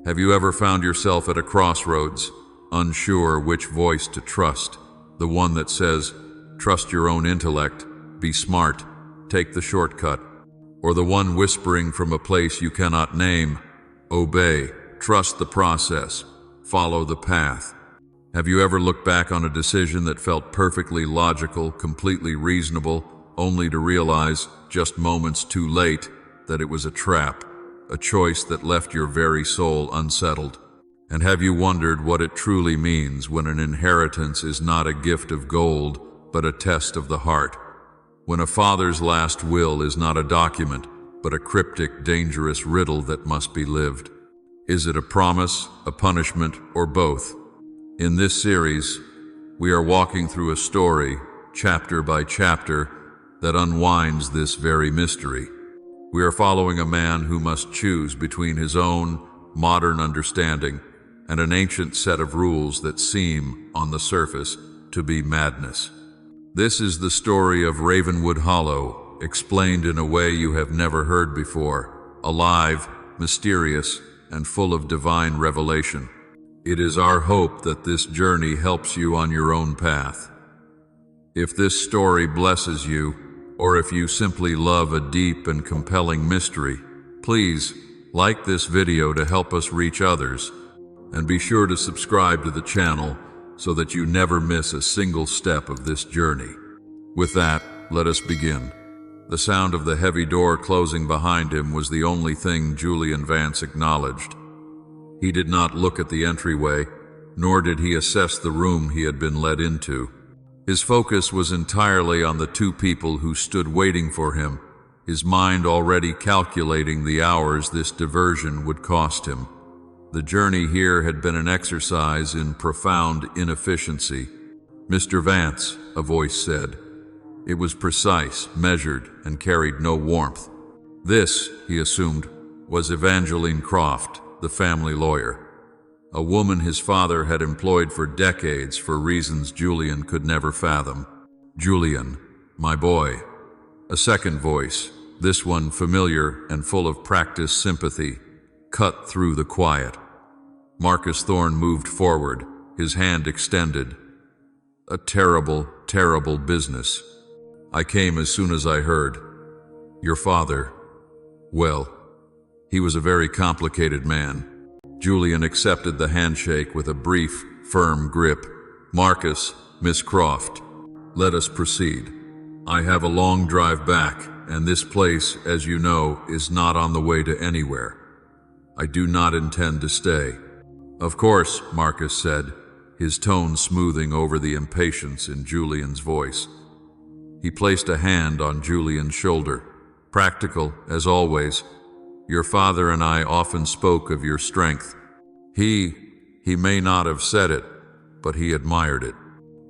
Have you ever found yourself at a crossroads, unsure which voice to trust? The one that says, trust your own intellect, be smart, take the shortcut. Or the one whispering from a place you cannot name, obey, trust the process, follow the path. Have you ever looked back on a decision that felt perfectly logical, completely reasonable, only to realize, just moments too late, that it was a trap, a choice that left your very soul unsettled? And have you wondered what it truly means when an inheritance is not a gift of gold, but a test of the heart? When a father's last will is not a document, but a cryptic, dangerous riddle that must be lived? Is it a promise, a punishment, or both? In this series, we are walking through a story, chapter by chapter, that unwinds this very mystery. We are following a man who must choose between his own modern understanding and an ancient set of rules that seem, on the surface, to be madness. This is the story of Ravenwood Hollow, explained in a way you have never heard before, alive, mysterious, and full of divine revelation. It is our hope that this journey helps you on your own path. If this story blesses you, or if you simply love a deep and compelling mystery, please like this video to help us reach others, and be sure to subscribe to the channel so that you never miss a single step of this journey. With that, let us begin. The sound of the heavy door closing behind him was the only thing Julian Vance acknowledged. He did not look at the entryway, nor did he assess the room he had been led into. His focus was entirely on the two people who stood waiting for him, his mind already calculating the hours this diversion would cost him. The journey here had been an exercise in profound inefficiency. "Mr. Vance," a voice said. It was precise, measured, and carried no warmth. This, he assumed, was Evangeline Croft, the family lawyer, a woman his father had employed for decades for reasons Julian could never fathom. "Julian, my boy." A second voice, this one familiar and full of practiced sympathy, cut through the quiet. Marcus Thorne moved forward, his hand extended. "A terrible, terrible business. I came as soon as I heard. Your father, well, he was a very complicated man." Julian accepted the handshake with a brief, firm grip. "Marcus, Miss Croft, let us proceed. I have a long drive back, and this place, as you know, is not on the way to anywhere. I do not intend to stay." "Of course," Marcus said, his tone smoothing over the impatience in Julian's voice. He placed a hand on Julian's shoulder. "Practical, as always. Your father and I often spoke of your strength. He may not have said it, but he admired it."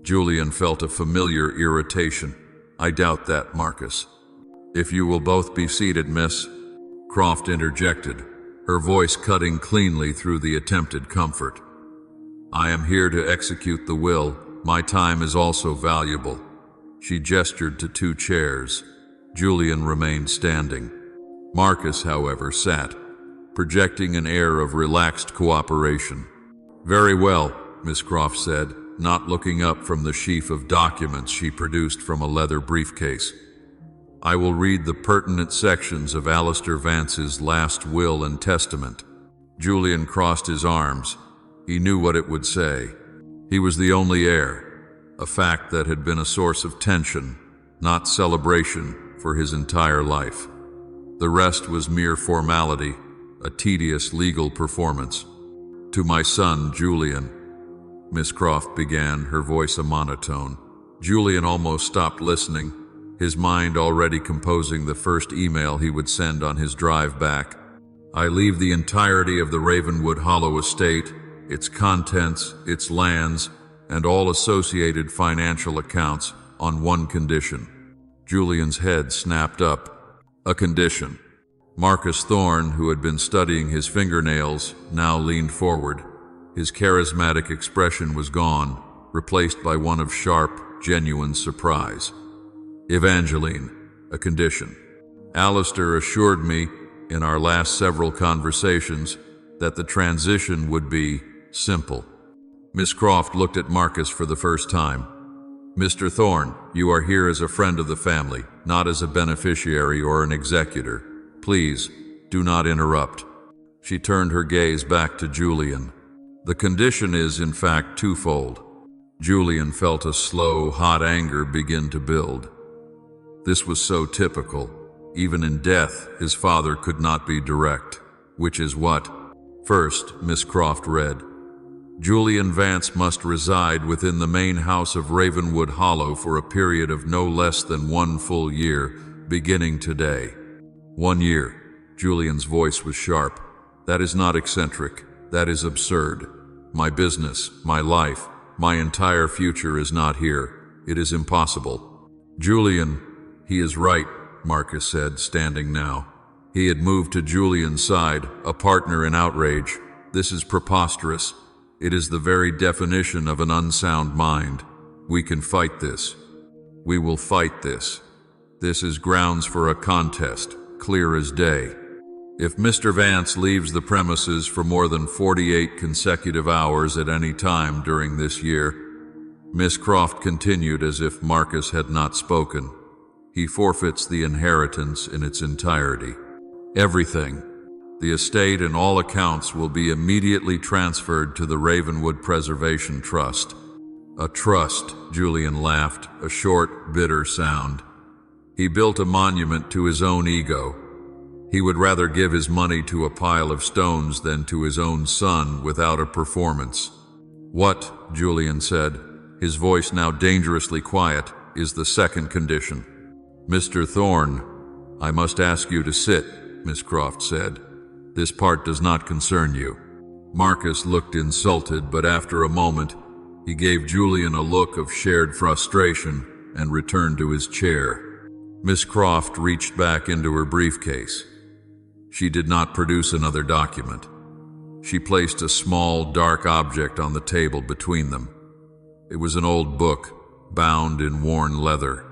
Julian felt a familiar irritation. "I doubt that, Marcus." "If you will both be seated, miss," Croft interjected, her voice cutting cleanly through the attempted comfort. "I am here to execute the will. My time is also valuable." She gestured to two chairs. Julian remained standing. Marcus, however, sat, projecting an air of relaxed cooperation. "Very well," Miss Croft said, not looking up from the sheaf of documents she produced from a leather briefcase. "I will read the pertinent sections of Alistair Vance's last will and testament." Julian crossed his arms. He knew what it would say. He was the only heir, a fact that had been a source of tension, not celebration, for his entire life. The rest was mere formality, a tedious legal performance. "To my son, Julian," Miss Croft began, her voice a monotone. Julian almost stopped listening, his mind already composing the first email he would send on his drive back. "I leave the entirety of the Ravenwood Hollow estate, its contents, its lands, and all associated financial accounts on one condition." Julian's head snapped up. A condition. Marcus Thorne, who had been studying his fingernails, now leaned forward. His charismatic expression was gone, replaced by one of sharp, genuine surprise. "Evangeline, a condition. Alistair assured me, in our last several conversations, that the transition would be simple. Miss Croft looked at Marcus for the first time. "Mr. Thorne, you are here as a friend of the family, not as a beneficiary or an executor. Please, do not interrupt." She turned her gaze back to Julian. "The condition is, in fact, twofold." Julian felt a slow, hot anger begin to build. This was so typical. Even in death, his father could not be direct. Which is what? First, Miss Croft read, "Julian Vance must reside within the main house of Ravenwood Hollow for a period of no less than 1 full year, beginning today." 1 year. Julian's voice was sharp. "That is not eccentric. That is absurd. My business, my life, my entire future is not here. It is impossible." "Julian, he is right," Marcus said, standing now. He had moved to Julian's side, a partner in outrage. "This is preposterous. It is the very definition of an unsound mind. We can fight this. We will fight this. This is grounds for a contest, clear as day. If Mr. Vance leaves the premises for more than 48 consecutive hours at any time during this year," Miss Croft continued as if Marcus had not spoken, "he forfeits the inheritance in its entirety. Everything. The estate and all accounts will be immediately transferred to the Ravenwood Preservation Trust." "A trust," Julian laughed, a short, bitter sound. He built a monument to his own ego. He would rather give his money to a pile of stones than to his own son without a performance. "What," Julian said, his voice now dangerously quiet, "is the second condition?" "Mr. Thorne, I must ask you to sit," Miss Croft said. "This part does not concern you." Marcus looked insulted, but after a moment, he gave Julian a look of shared frustration and returned to his chair. Miss Croft reached back into her briefcase. She did not produce another document. She placed a small, dark object on the table between them. It was an old book, bound in worn leather.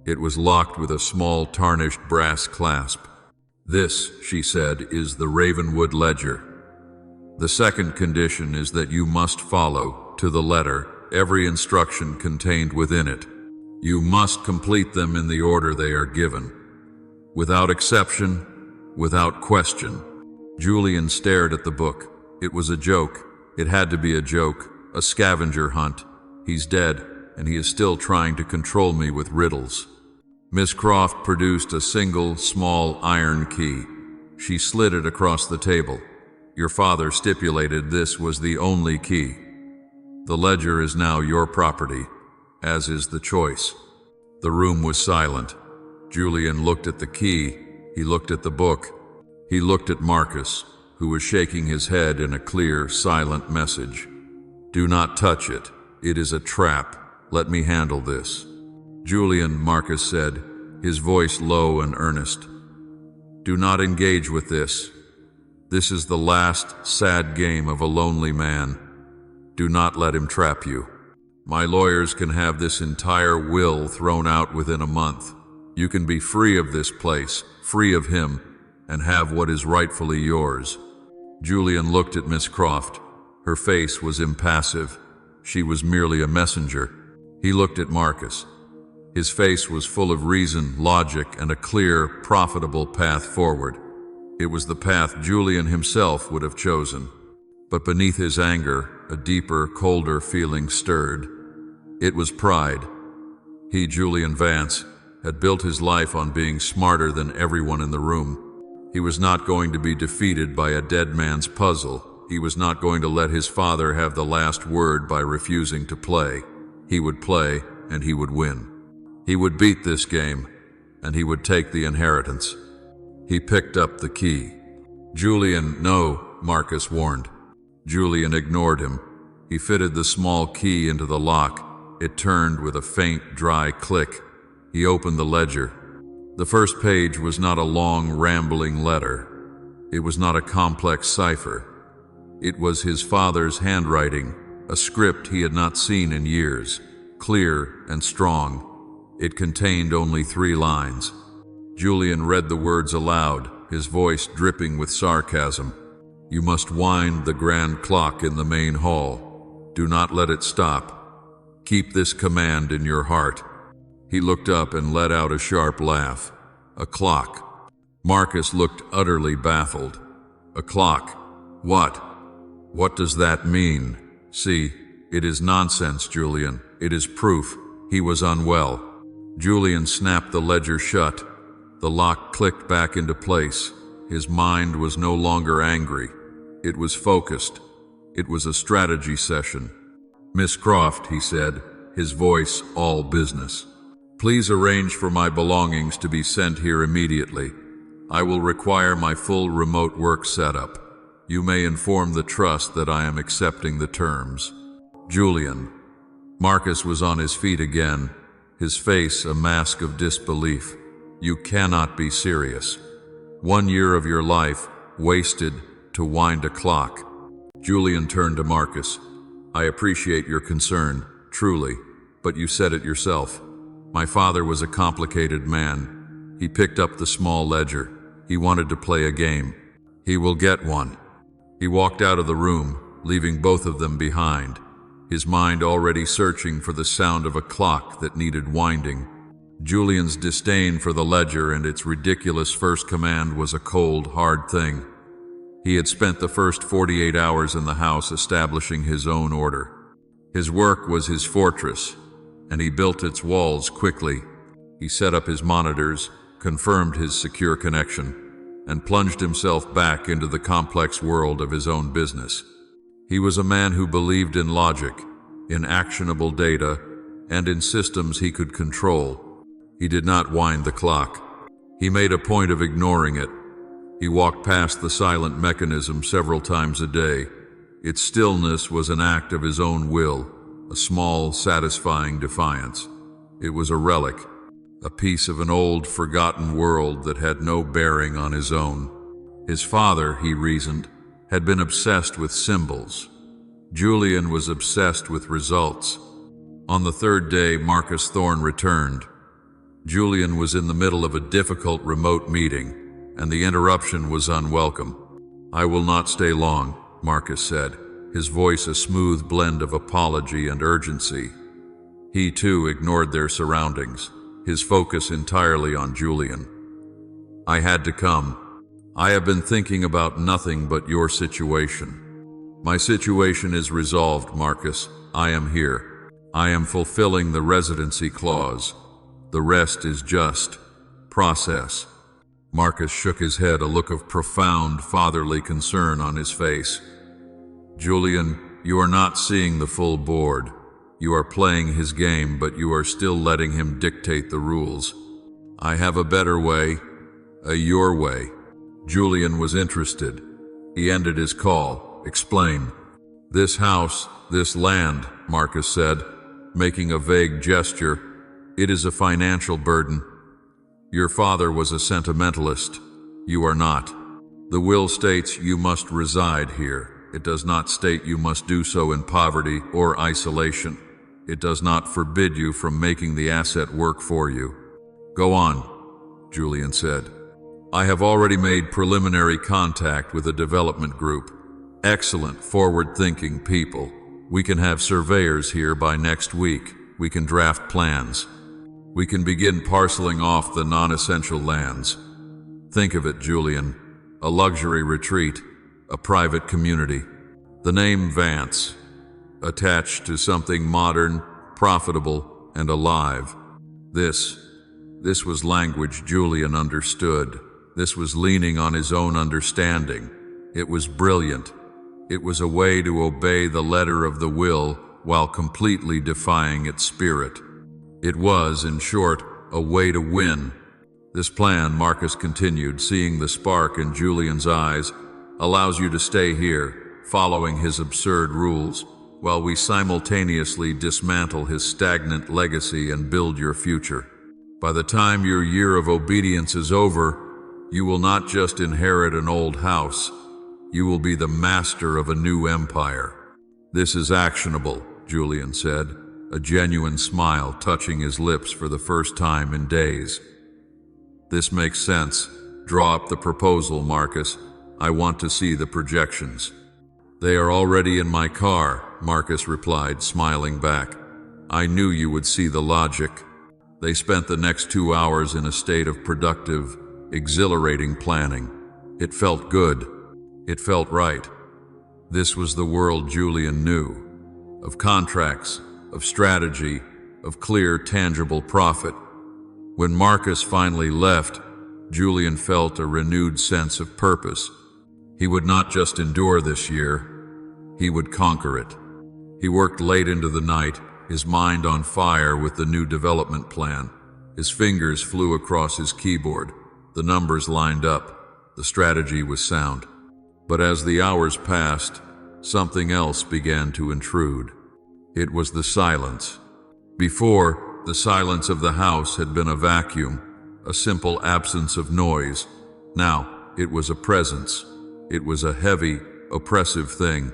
It was locked with a small, tarnished brass clasp. "This," she said, "is the Ravenwood Ledger. The second condition is that you must follow, to the letter, every instruction contained within it. You must complete them in the order they are given. Without exception, without question." Julian stared at the book. It was a joke. It had to be a joke, a scavenger hunt. He's dead, and he is still trying to control me with riddles. Miss Croft produced a single, small iron key. She slid it across the table. "Your father stipulated this was the only key. The ledger is now your property, as is the choice." The room was silent. Julian looked at the key. He looked at the book. He looked at Marcus, who was shaking his head in a clear, silent message. "Do not touch it. It is a trap. Let me handle this." "Julian," Marcus said, his voice low and earnest, "do not engage with this. This is the last, sad game of a lonely man. Do not let him trap you. My lawyers can have this entire will thrown out within a month. You can be free of this place, free of him, and have what is rightfully yours." Julian looked at Miss Croft. Her face was impassive. She was merely a messenger. He looked at Marcus. His face was full of reason, logic, and a clear, profitable path forward. It was the path Julian himself would have chosen. But beneath his anger, a deeper, colder feeling stirred. It was pride. He, Julian Vance, had built his life on being smarter than everyone in the room. He was not going to be defeated by a dead man's puzzle. He was not going to let his father have the last word by refusing to play. He would play, and he would win. He would beat this game, and he would take the inheritance. He picked up the key. "Julian, no," Marcus warned. Julian ignored him. He fitted the small key into the lock. It turned with a faint, dry click. He opened the ledger. The first page was not a long, rambling letter. It was not a complex cipher. It was his father's handwriting, a script he had not seen in years, clear and strong. It contained only 3 lines. Julian read the words aloud, his voice dripping with sarcasm. You must wind the grand clock in the main hall. Do not let it stop. Keep this command in your heart." He looked up and let out a sharp laugh. "A clock." Marcus looked utterly baffled. "A clock? What? What does that mean?" "See, it is nonsense, Julian. It is proof he was unwell." Julian snapped the ledger shut. The lock clicked back into place. His mind was no longer angry. It was focused. It was a strategy session. "Miss Croft," he said, his voice all business, "please arrange for my belongings to be sent here immediately. I will require my full remote work setup. You may inform the trust that I am accepting the terms." "Julian." Marcus was on his feet again, his face a mask of disbelief. "You cannot be serious. 1 year of your life wasted to wind a clock." Julian turned to Marcus. "I appreciate your concern, truly, but you said it yourself. My father was a complicated man. He picked up the small ledger. He wanted to play a game. He will get one." He walked out of the room, leaving both of them behind, his mind already searching for the sound of a clock that needed winding. Julian's disdain for the ledger and its ridiculous first command was a cold, hard thing. He had spent the first 48 hours in the house establishing his own order. His work was his fortress, and he built its walls quickly. He set up his monitors, confirmed his secure connection, and plunged himself back into the complex world of his own business. He was a man who believed in logic, in actionable data, and in systems he could control. He did not wind the clock. He made a point of ignoring it. He walked past the silent mechanism several times a day. Its stillness was an act of his own will, a small, satisfying defiance. It was a relic, a piece of an old, forgotten world that had no bearing on his own. His father, he reasoned, had been obsessed with symbols. Julian was obsessed with results. On the third day, Marcus Thorne returned. Julian was in the middle of a difficult remote meeting, and the interruption was unwelcome. "I will not stay long," Marcus said, his voice a smooth blend of apology and urgency. He, too, ignored their surroundings, his focus entirely on Julian. "I had to come. I have been thinking about nothing but your situation. My situation is resolved, Marcus. I am here. I am fulfilling the residency clause. The rest is just process." Marcus shook his head, a look of profound fatherly concern on his face. "Julian, you are not seeing the full board. You are playing his game, but you are still letting him dictate the rules. I have a better way, your way." Julian was interested. He ended his call. "Explain." "This house, this land," Marcus said, making a vague gesture. "It is a financial burden. Your father was a sentimentalist. You are not. The will states you must reside here. It does not state you must do so in poverty or isolation. It does not forbid you from making the asset work for you." "Go on," Julian said. "I have already made preliminary contact with a development group. Excellent, forward-thinking people. We can have surveyors here by next week. We can draft plans. We can begin parceling off the non-essential lands. Think of it, Julian. A luxury retreat, a private community. The name Vance, attached to something modern, profitable, and alive. This was language Julian understood. This was leaning on his own understanding. It was brilliant. It was a way to obey the letter of the will while completely defying its spirit. It was, in short, a way to win. This plan, Marcus continued, seeing the spark in Julian's eyes, allows you to stay here, following his absurd rules, while we simultaneously dismantle his stagnant legacy and build your future. By the time your year of obedience is over, you will not just inherit an old house, you will be the master of a new empire. "This is actionable," Julian said, a genuine smile touching his lips for the first time in days. "This makes sense. Draw up the proposal, Marcus. I want to see the projections." "They are already in my car," Marcus replied, smiling back. "I knew you would see the logic." They spent the next 2 hours in a state of productive, exhilarating planning. It felt good. It felt right. This was the world Julian knew, of contracts, of strategy, of clear, tangible profit. When Marcus finally left, Julian felt a renewed sense of purpose. He would not just endure this year, he would conquer it. He worked late into the night, his mind on fire with the new development plan. His fingers flew across his keyboard. The numbers lined up. The strategy was sound. But as the hours passed, something else began to intrude. It was the silence. Before, the silence of the house had been a vacuum, a simple absence of noise. Now, it was a presence. It was a heavy, oppressive thing.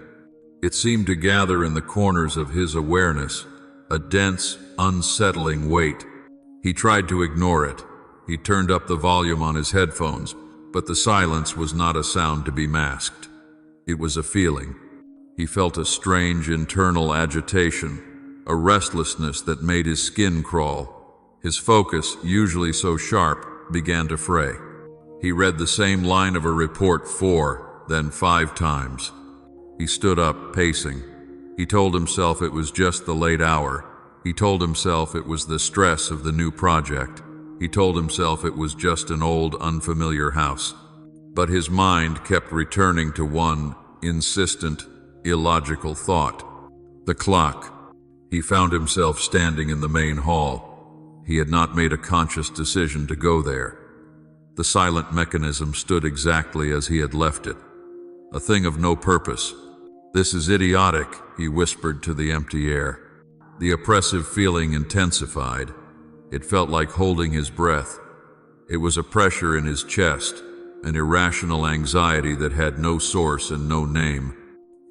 It seemed to gather in the corners of his awareness, a dense, unsettling weight. He tried to ignore it. He turned up the volume on his headphones, but the silence was not a sound to be masked. It was a feeling. He felt a strange internal agitation, a restlessness that made his skin crawl. His focus, usually so sharp, began to fray. He read the same line of a report 4, then 5 times. He stood up, pacing. He told himself it was just the late hour. He told himself it was the stress of the new project. He told himself it was just an old, unfamiliar house. But his mind kept returning to one insistent, illogical thought. The clock. He found himself standing in the main hall. He had not made a conscious decision to go there. The silent mechanism stood exactly as he had left it, a thing of no purpose. "This is idiotic," he whispered to the empty air. The oppressive feeling intensified. It felt like holding his breath. It was a pressure in his chest, an irrational anxiety that had no source and no name.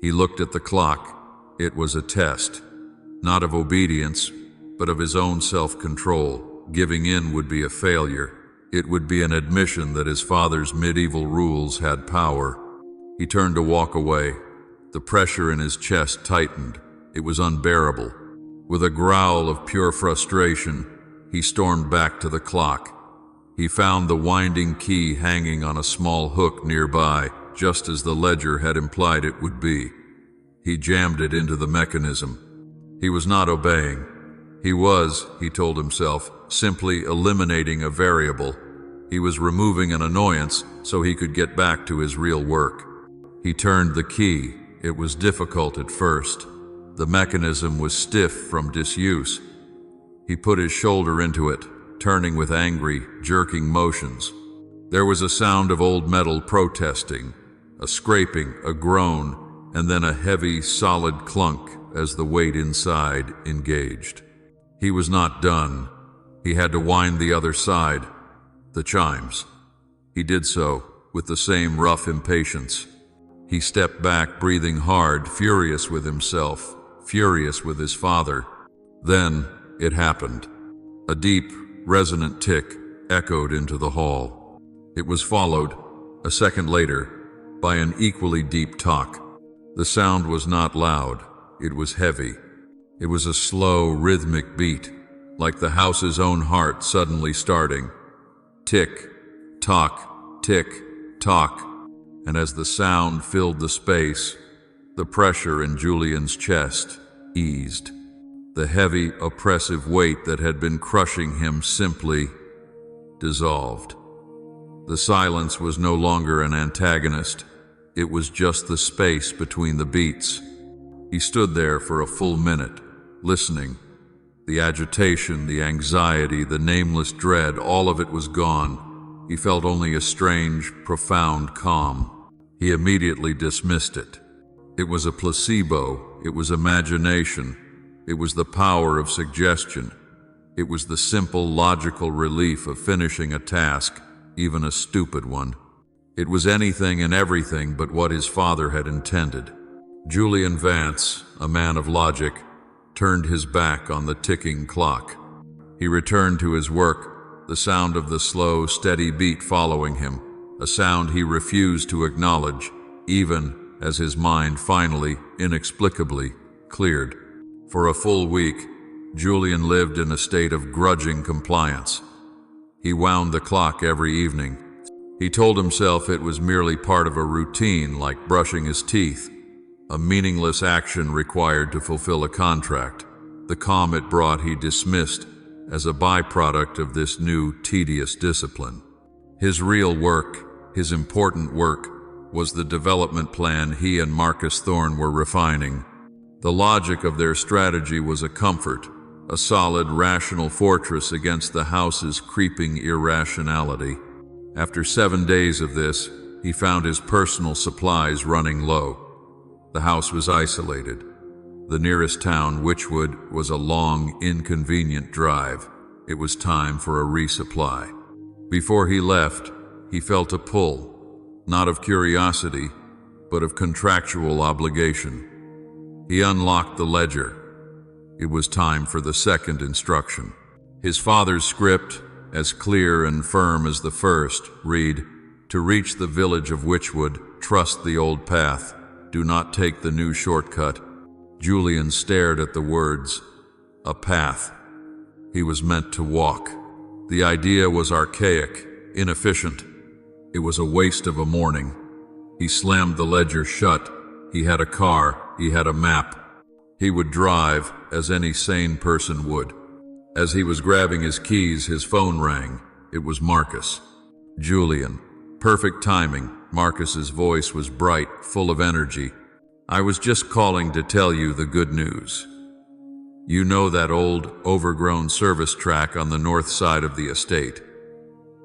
He looked at the clock. It was a test, not of obedience, but of his own self-control. Giving in would be a failure. It would be an admission that his father's medieval rules had power. He turned to walk away. The pressure in his chest tightened. It was unbearable. With a growl of pure frustration, he stormed back to the clock. He found the winding key hanging on a small hook nearby, just as the ledger had implied it would be. He jammed it into the mechanism. He was not obeying. He was, he told himself, simply eliminating a variable. He was removing an annoyance so he could get back to his real work. He turned the key. It was difficult at first. The mechanism was stiff from disuse. He put his shoulder into it, turning with angry, jerking motions. There was a sound of old metal protesting, a scraping, a groan, and then a heavy, solid clunk as the weight inside engaged. He was not done. He had to wind the other side, the chimes. He did so, with the same rough impatience. He stepped back, breathing hard, furious with himself, furious with his father. Then it happened. A deep, resonant tick echoed into the hall. It was followed, a second later, by an equally deep tock. The sound was not loud. It was heavy. It was a slow, rhythmic beat, like the house's own heart suddenly starting. Tick, tock, tick, tock. And as the sound filled the space, the pressure in Julian's chest eased. The heavy, oppressive weight that had been crushing him simply dissolved. The silence was no longer an antagonist. It was just the space between the beats. He stood there for a full minute, listening. The agitation, the anxiety, the nameless dread, all of it was gone. He felt only a strange, profound calm. He immediately dismissed it. It was a placebo. It was imagination. It was the power of suggestion. It was the simple, logical relief of finishing a task, even a stupid one. It was anything and everything but what his father had intended. Julian Vance, a man of logic, turned his back on the ticking clock. He returned to his work, the sound of the slow, steady beat following him, a sound he refused to acknowledge, even as his mind finally, inexplicably, cleared. For a full week, Julian lived in a state of grudging compliance. He wound the clock every evening. He told himself it was merely part of a routine like brushing his teeth, a meaningless action required to fulfill a contract. The calm it brought he dismissed as a byproduct of this new, tedious discipline. His real work, his important work, was the development plan he and Marcus Thorne were refining. The logic of their strategy was a comfort, a solid, rational fortress against the house's creeping irrationality. After 7 days of this, he found his personal supplies running low. The house was isolated. The nearest town, Witchwood, was a long, inconvenient drive. It was time for a resupply. Before he left, he felt a pull, not of curiosity, but of contractual obligation. He unlocked the ledger. It was time for the second instruction. His father's script, as clear and firm as the first, read, "To reach the village of Witchwood, trust the old path. Do not take the new shortcut." Julian stared at the words, a path. He was meant to walk. The idea was archaic, inefficient. It was a waste of a morning. He slammed the ledger shut. He had a car. He had a map. He would drive as any sane person would. As he was grabbing his keys, his phone rang. It was Marcus. "Julian." Perfect timing. Marcus's voice was bright, full of energy. "I was just calling to tell you the good news. You know that old, overgrown service track on the north side of the estate?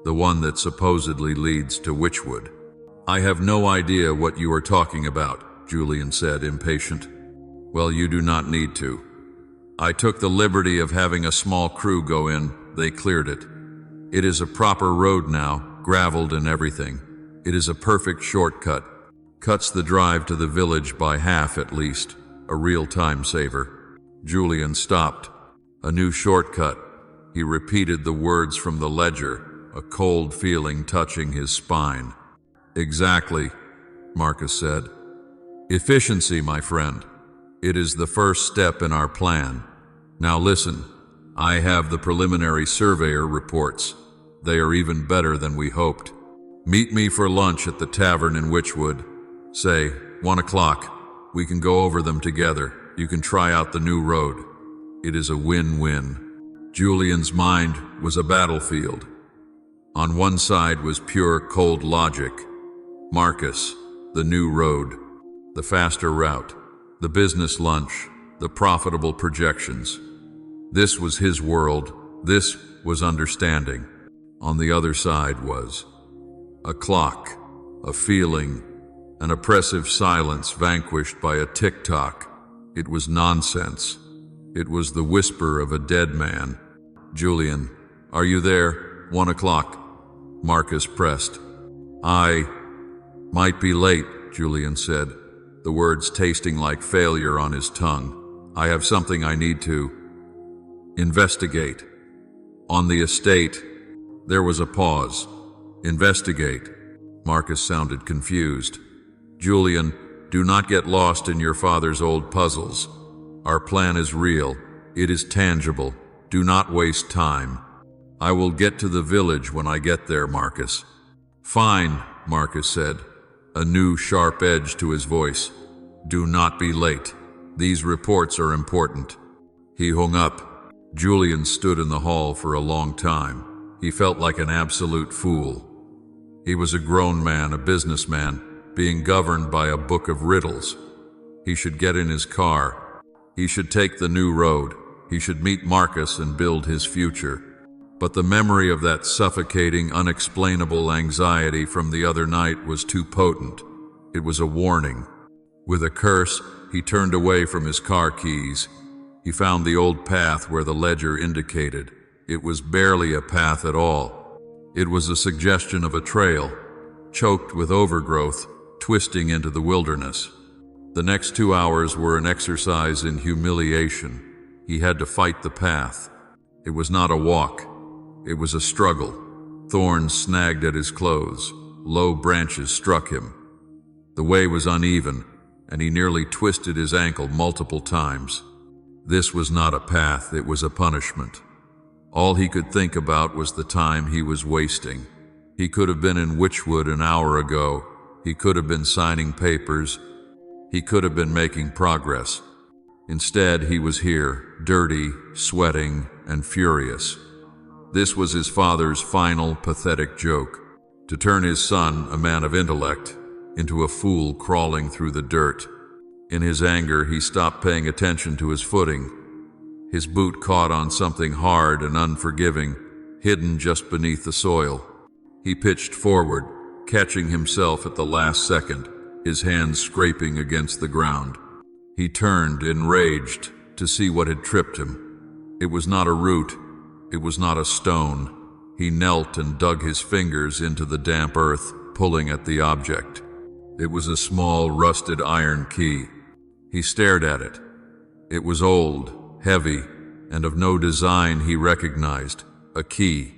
The one that supposedly leads to Witchwood." "I have no idea what you are talking about," Julian said, impatient. "Well, you do not need to. I took the liberty of having a small crew go in. They cleared it. It is a proper road now, graveled and everything. It is a perfect shortcut. Cuts the drive to the village by half at least. A real time saver." Julian stopped. "A new shortcut." He repeated the words from the ledger, a cold feeling touching his spine. "Exactly," Marcus said. "Efficiency, my friend. It is the first step in our plan. Now listen, I have the preliminary surveyor reports. They are even better than we hoped. Meet me for lunch at the tavern in Witchwood. Say, 1 o'clock. We can go over them together. You can try out the new road. It is a win-win." Julian's mind was a battlefield. On one side was pure, cold logic. Marcus, the new road, the faster route, the business lunch, the profitable projections. This was his world. This was understanding. On the other side was a clock, a feeling, an oppressive silence vanquished by a tick-tock. It was nonsense. It was the whisper of a dead man. "Julian, are you there? 1 o'clock. Marcus pressed. "I might be late," Julian said, the words tasting like failure on his tongue. "I have something I need to investigate." "On the estate." There was a pause. "Investigate." Marcus sounded confused. "Julian, do not get lost in your father's old puzzles. Our plan is real. It is tangible. Do not waste time. I will get to the village when I get there, Marcus." "Fine," Marcus said, a new sharp edge to his voice. "Do not be late. These reports are important." He hung up. Julian stood in the hall for a long time. He felt like an absolute fool. He was a grown man, a businessman, being governed by a book of riddles. He should get in his car. He should take the new road. He should meet Marcus and build his future. But the memory of that suffocating, unexplainable anxiety from the other night was too potent. It was a warning. With a curse, he turned away from his car keys. He found the old path where the ledger indicated. It was barely a path at all. It was a suggestion of a trail, choked with overgrowth, twisting into the wilderness. The next 2 hours were an exercise in humiliation. He had to fight the path. It was not a walk. It was a struggle. Thorns snagged at his clothes. low branches struck him. The way was uneven, and he nearly twisted his ankle multiple times. This was not a path, it was a punishment. All he could think about was the time he was wasting. He could have been in Witchwood an hour ago. He could have been signing papers. He could have been making progress. Instead, he was here, dirty, sweating, and furious. This was his father's final, pathetic joke, to turn his son, a man of intellect, into a fool crawling through the dirt. In his anger, he stopped paying attention to his footing. His boot caught on something hard and unforgiving, hidden just beneath the soil. He pitched forward, catching himself at the last second, his hands scraping against the ground. He turned, enraged, to see what had tripped him. It was not a root. It was not a stone. He knelt and dug his fingers into the damp earth, pulling at the object. It was a small, rusted iron key. He stared at it. It was old, heavy, and of no design he recognized, a key.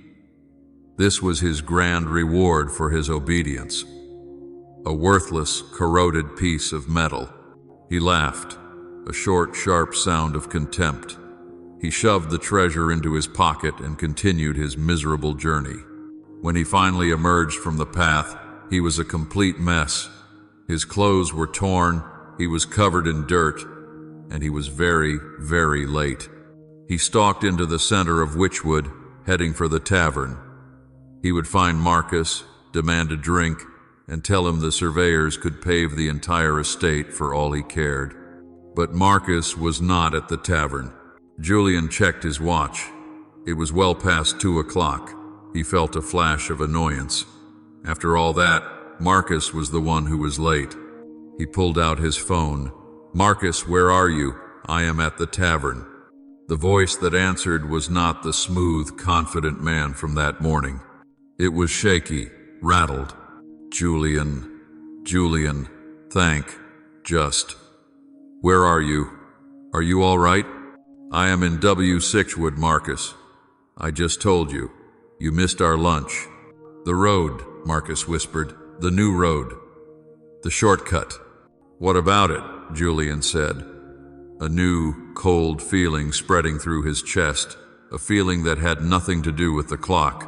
This was his grand reward for his obedience. A worthless, corroded piece of metal. He laughed, a short, sharp sound of contempt. He shoved the treasure into his pocket and continued his miserable journey. When he finally emerged from the path, he was a complete mess. His clothes were torn, he was covered in dirt, and he was very, very late. He stalked into the center of Witchwood, heading for the tavern. He would find Marcus, demand a drink, and tell him the surveyors could pave the entire estate for all he cared. But Marcus was not at the tavern. Julian checked his watch. It was well past 2 o'clock. He felt a flash of annoyance. After all that, Marcus was the one who was late. He pulled out his phone. "Marcus, where are you? I am at the tavern." The voice that answered was not the smooth, confident man from that morning. It was shaky, rattled. Julian, just. "Where are you? Are you all right?" "I am in W6wood, Marcus. I just told you. You missed our lunch." "The road," Marcus whispered. "The new road. The shortcut." "What about it?" Julian said. A new, cold feeling spreading through his chest, a feeling that had nothing to do with the clock.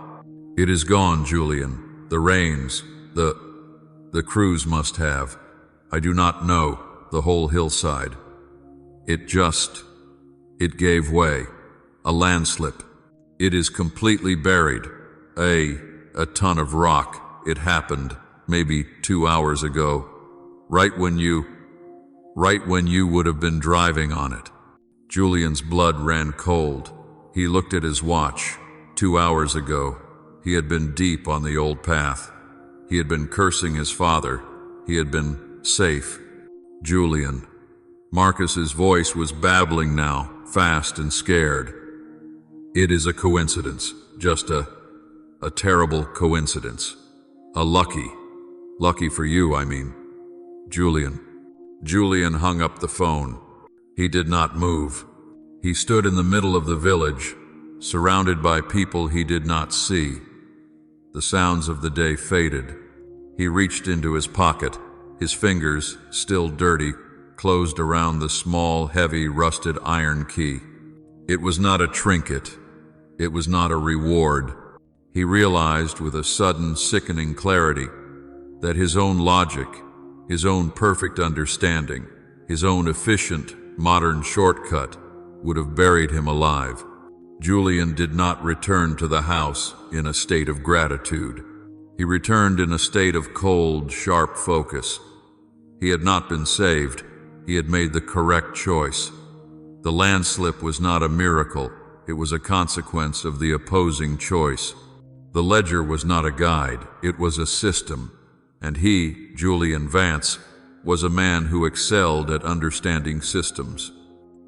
"It is gone, Julian. The rains, the crews must have. I do not know, the whole hillside. It gave way. A landslip. It is completely buried. A ton of rock. It happened, maybe 2 hours ago. Right when you would have been driving on it." Julian's blood ran cold. He looked at his watch. 2 hours ago, he had been deep on the old path. He had been cursing his father. He had been safe. Julian. Marcus's voice was babbling now, fast and scared. "It is a coincidence, just a terrible coincidence. A lucky for you, I mean. Julian." Julian hung up the phone. He did not move. He stood in the middle of the village, surrounded by people he did not see. The sounds of the day faded. He reached into his pocket. His fingers, still dirty, closed around the small, heavy, rusted iron key. It was not a trinket. It was not a reward. He realized with a sudden, sickening clarity that his own logic, his own perfect understanding, his own efficient, modern shortcut would have buried him alive. Julian did not return to the house in a state of gratitude. He returned in a state of cold, sharp focus. He had not been saved. He had made the correct choice. The landslip was not a miracle. It was a consequence of the opposing choice. The ledger was not a guide. It was a system. And he, Julian Vance, was a man who excelled at understanding systems.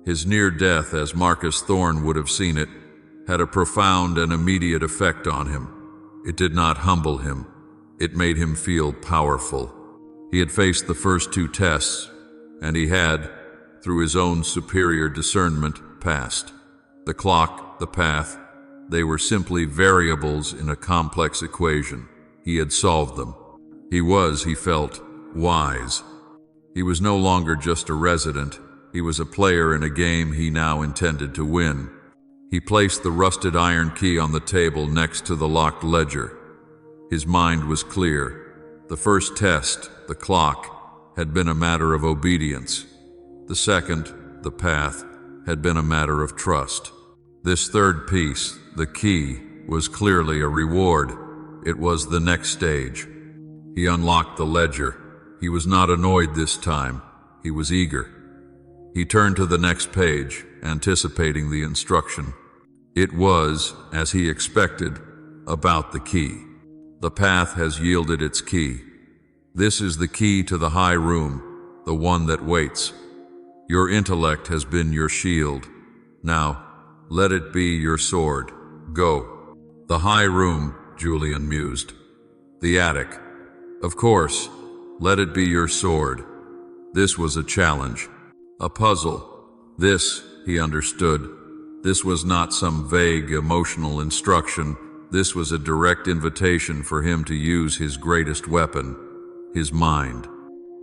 His near death, as Marcus Thorne would have seen it, had a profound and immediate effect on him. It did not humble him. It made him feel powerful. He had faced the first 2 tests, and he had, through his own superior discernment, passed. The clock, the path, they were simply variables in a complex equation. He had solved them. He was, he felt, wise. He was no longer just a resident. He was a player in a game he now intended to win. He placed the rusted iron key on the table next to the locked ledger. His mind was clear. The first test, the clock, had been a matter of obedience. The second, the path, had been a matter of trust. This third piece, the key, was clearly a reward. It was the next stage. He unlocked the ledger. He was not annoyed this time. He was eager. He turned to the next page, anticipating the instruction. It was, as he expected, about the key. The path has yielded its key. This is the key to the high room, the one that waits. Your intellect has been your shield. Now, let it be your sword. Go. The high room, Julian mused. The attic. Of course, let it be your sword. This was a challenge, a puzzle. This, he understood. This was not some vague emotional instruction. This was a direct invitation for him to use his greatest weapon, his mind.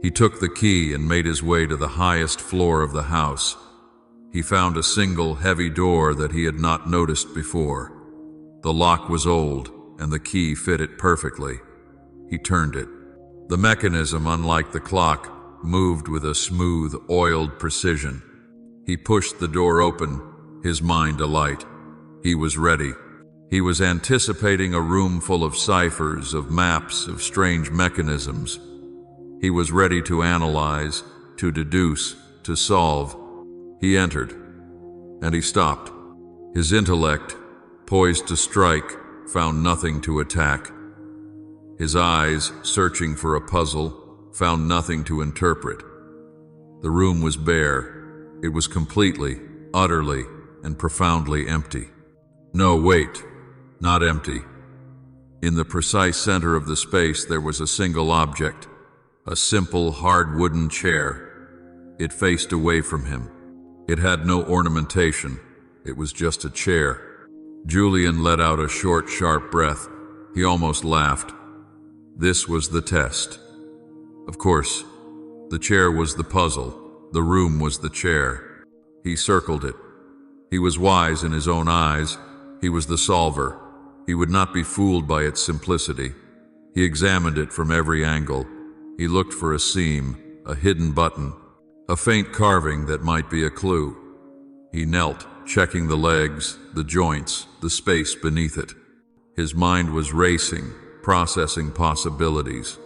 He took the key and made his way to the highest floor of the house. He found a single, heavy door that he had not noticed before. The lock was old, and the key fit it perfectly. He turned it. The mechanism, unlike the clock, moved with a smooth, oiled precision. He pushed the door open, his mind alight. He was ready. He was anticipating a room full of ciphers, of maps, of strange mechanisms. He was ready to analyze, to deduce, to solve. He entered, and he stopped. His intellect, poised to strike, found nothing to attack. His eyes, searching for a puzzle, found nothing to interpret. The room was bare. It was completely, utterly, and profoundly empty. No, wait, not empty. In the precise center of the space there was a single object, a simple, hard wooden chair. It faced away from him. It had no ornamentation. It was just a chair. Julian let out a short, sharp breath. He almost laughed. This was the test. Of course, the chair was the puzzle. The room was the chair. He circled it. He was wise in his own eyes. He was the solver. He would not be fooled by its simplicity. He examined it from every angle. He looked for a seam, a hidden button, a faint carving that might be a clue. He knelt, checking the legs, the joints, the space beneath it. His mind was racing, processing possibilities.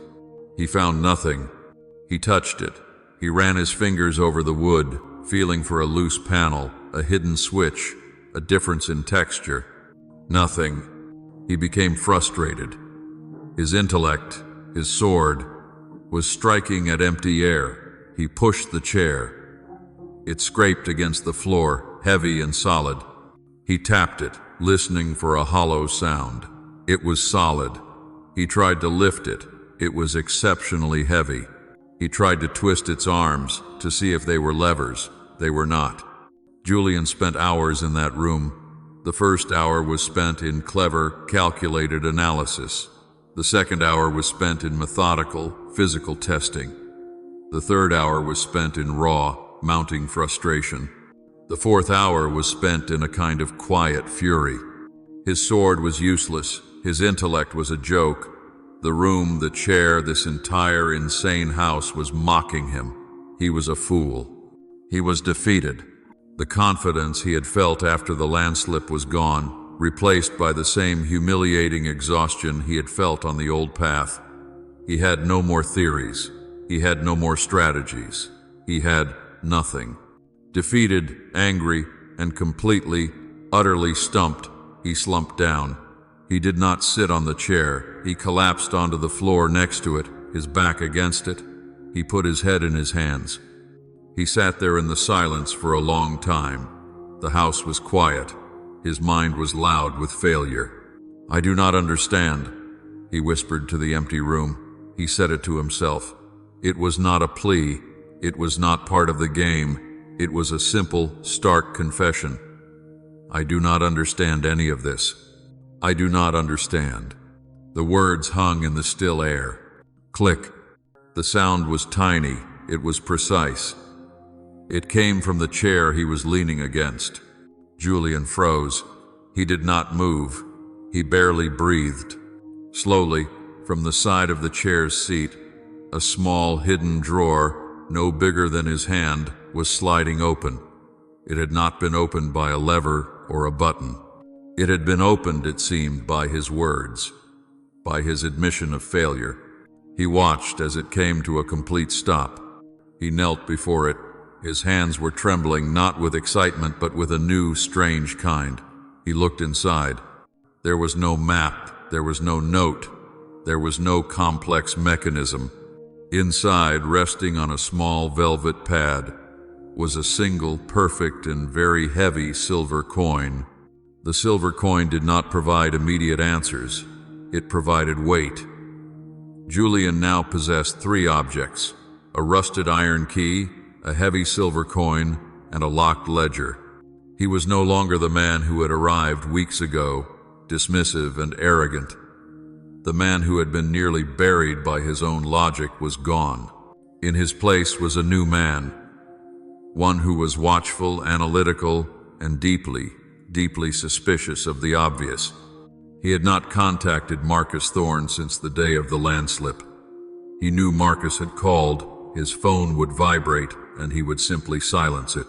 He found nothing. He touched it. He ran his fingers over the wood, feeling for a loose panel, a hidden switch, a difference in texture. Nothing. He became frustrated. His intellect, his sword, was striking at empty air. He pushed the chair. It scraped against the floor, heavy and solid. He tapped it, listening for a hollow sound. It was solid. He tried to lift it. It was exceptionally heavy. He tried to twist its arms to see if they were levers. They were not. Julian spent hours in that room. The first hour was spent in clever, calculated analysis. The second hour was spent in methodical, physical testing. The third hour was spent in raw, mounting frustration. The fourth hour was spent in a kind of quiet fury. His sword was useless. His intellect was a joke. The room, the chair, this entire insane house was mocking him. He was a fool. He was defeated. The confidence he had felt after the landslip was gone, replaced by the same humiliating exhaustion he had felt on the old path. He had no more theories. He had no more strategies. He had nothing. Defeated, angry, and completely, utterly stumped, he slumped down. He did not sit on the chair. He collapsed onto the floor next to it, his back against it. He put his head in his hands. He sat there in the silence for a long time. The house was quiet. His mind was loud with failure. "I do not understand," he whispered to the empty room. He said it to himself. It was not a plea. It was not part of the game. It was a simple, stark confession. "I do not understand any of this. I do not understand." The words hung in the still air. Click. The sound was tiny. It was precise. It came from the chair he was leaning against. Julian froze. He did not move. He barely breathed. Slowly, from the side of the chair's seat, a small hidden drawer, no bigger than his hand, was sliding open. It had not been opened by a lever or a button. It had been opened, it seemed, by his words, by his admission of failure. He watched as it came to a complete stop. He knelt before it. His hands were trembling, not with excitement, but with a new, strange kind. He looked inside. There was no map. There was no note. There was no complex mechanism. Inside, resting on a small velvet pad, was a single, perfect, and very heavy silver coin. The silver coin did not provide immediate answers. It provided weight. Julian now possessed 3 objects: a rusted iron key, a heavy silver coin, and a locked ledger. He was no longer the man who had arrived weeks ago, dismissive and arrogant. The man who had been nearly buried by his own logic was gone. In his place was a new man, one who was watchful, analytical, and deeply suspicious of the obvious. He had not contacted Marcus Thorne since the day of the landslip. He knew Marcus had called, his phone would vibrate, and he would simply silence it.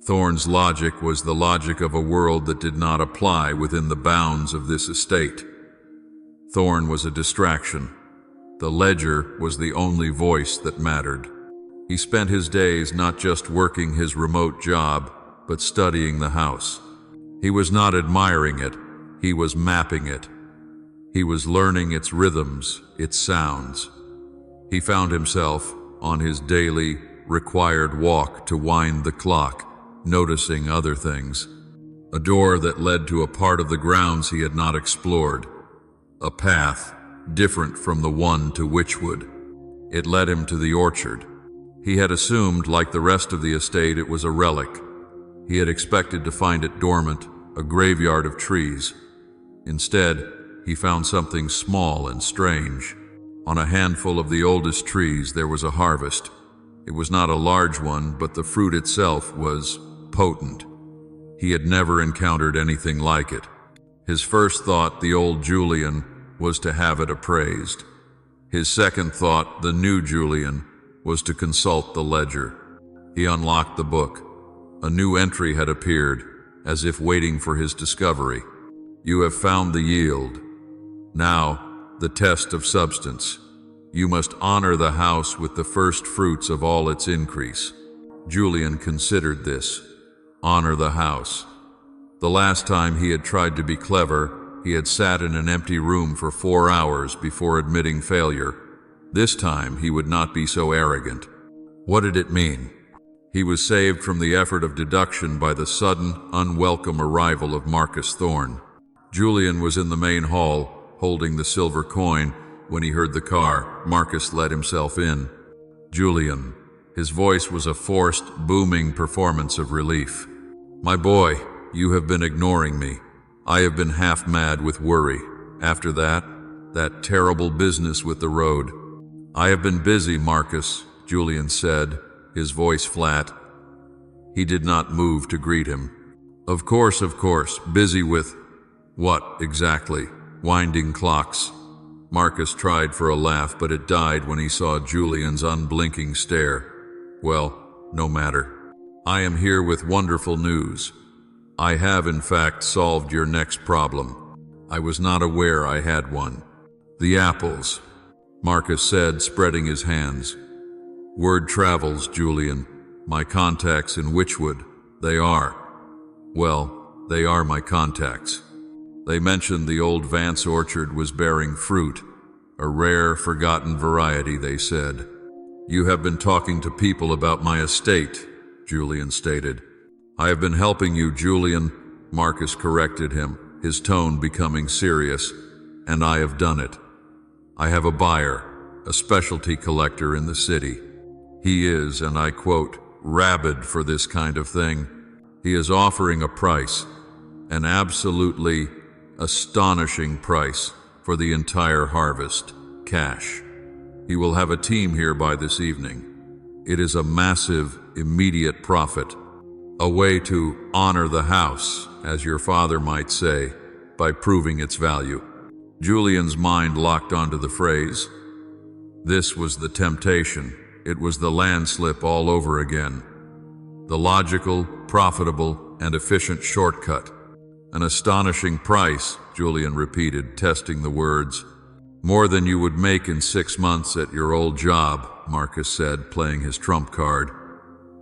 Thorne's logic was the logic of a world that did not apply within the bounds of this estate. Thorne was a distraction. The ledger was the only voice that mattered. He spent his days not just working his remote job, but studying the house. He was not admiring it. He was mapping it. He was learning its rhythms, its sounds. He found himself on his daily, required walk to wind the clock, noticing other things. A door that led to a part of the grounds he had not explored. A path different from the one to Witchwood. It led him to the orchard. He had assumed, like the rest of the estate, it was a relic. He had expected to find it dormant, a graveyard of trees. Instead, he found something small and strange. On a handful of the oldest trees there was a harvest. It was not a large one, but the fruit itself was potent. He had never encountered anything like it. His first thought, the old Julian, was to have it appraised. His second thought, the new Julian, was to consult the ledger. He unlocked the book. A new entry had appeared, as if waiting for his discovery. You have found the yield. Now, the test of substance. You must honor the house with the first fruits of all its increase. Julian considered this. Honor the house. The last time he had tried to be clever, he had sat in an empty room for 4 hours before admitting failure. This time he would not be so arrogant. What did it mean? He was saved from the effort of deduction by the sudden, unwelcome arrival of Marcus Thorne. Julian was in the main hall, holding the silver coin. When he heard the car, Marcus let himself in. Julian. His voice was a forced, booming performance of relief. My boy, you have been ignoring me. I have been half mad with worry. After that terrible business with the road. I have been busy, Marcus, Julian said, his voice flat. He did not move to greet him. Of course, busy with what, exactly? Winding clocks. Marcus tried for a laugh, but it died when he saw Julian's unblinking stare. Well, no matter. I am here with wonderful news. I have, in fact, solved your next problem. I was not aware I had one. The apples, Marcus said, spreading his hands. Word travels, Julian. My contacts in Witchwood, they are my contacts. They mentioned the old Vance orchard was bearing fruit, a rare, forgotten variety, they said. You have been talking to people about my estate, Julian stated. I have been helping you, Julian, Marcus corrected him, his tone becoming serious, and I have done it. I have a buyer, a specialty collector in the city. He is, and I quote, rabid for this kind of thing. He is offering a price, an absolutely astonishing price for the entire harvest, cash. He will have a team here by this evening. It is a massive, immediate profit. A way to honor the house, as your father might say, by proving its value. Julian's mind locked onto the phrase. This was the temptation. It was the landslip all over again. The logical, profitable, and efficient shortcut. An astonishing price, Julian repeated, testing the words. More than you would make in 6 months at your old job, Marcus said, playing his trump card.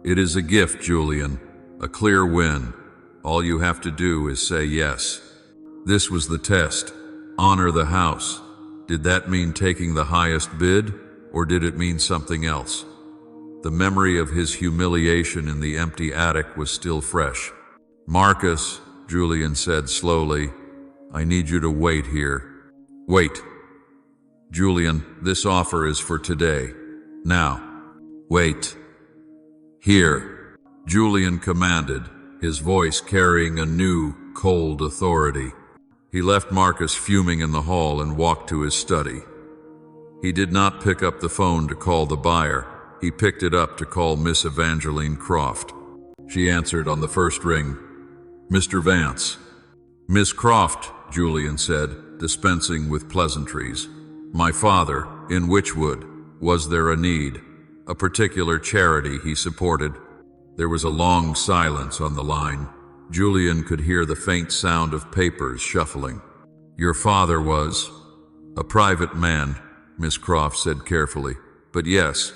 It is a gift, Julian, a clear win. All you have to do is say yes. This was the test. Honor the house. Did that mean taking the highest bid, or did it mean something else? The memory of his humiliation in the empty attic was still fresh. Marcus, Julian said slowly, I need you to wait here. Wait. Julian, this offer is for today. Now. Wait. Here. Julian commanded, his voice carrying a new, cold authority. He left Marcus fuming in the hall and walked to his study. He did not pick up the phone to call the buyer. He picked it up to call Miss Evangeline Croft. She answered on the first ring. Mr. Vance. Miss Croft, Julian said, dispensing with pleasantries. My father, in Witchwood. Was there a need? A particular charity he supported? There was a long silence on the line. Julian could hear the faint sound of papers shuffling. Your father was a private man, Miss Croft said carefully. But yes,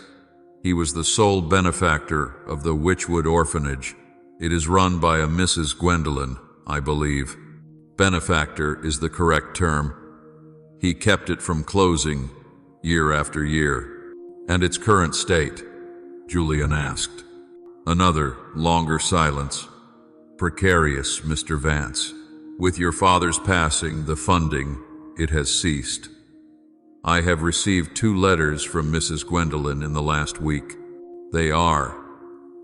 he was the sole benefactor of the Witchwood orphanage. It is run by a Mrs. Gwendolyn, I believe. Benefactor is the correct term. He kept it from closing year after year. And its current state? Julian asked. Another, longer silence. Precarious, Mr. Vance. With your father's passing, the funding, it has ceased. I have received 2 letters from Mrs. Gwendolyn in the last week. They are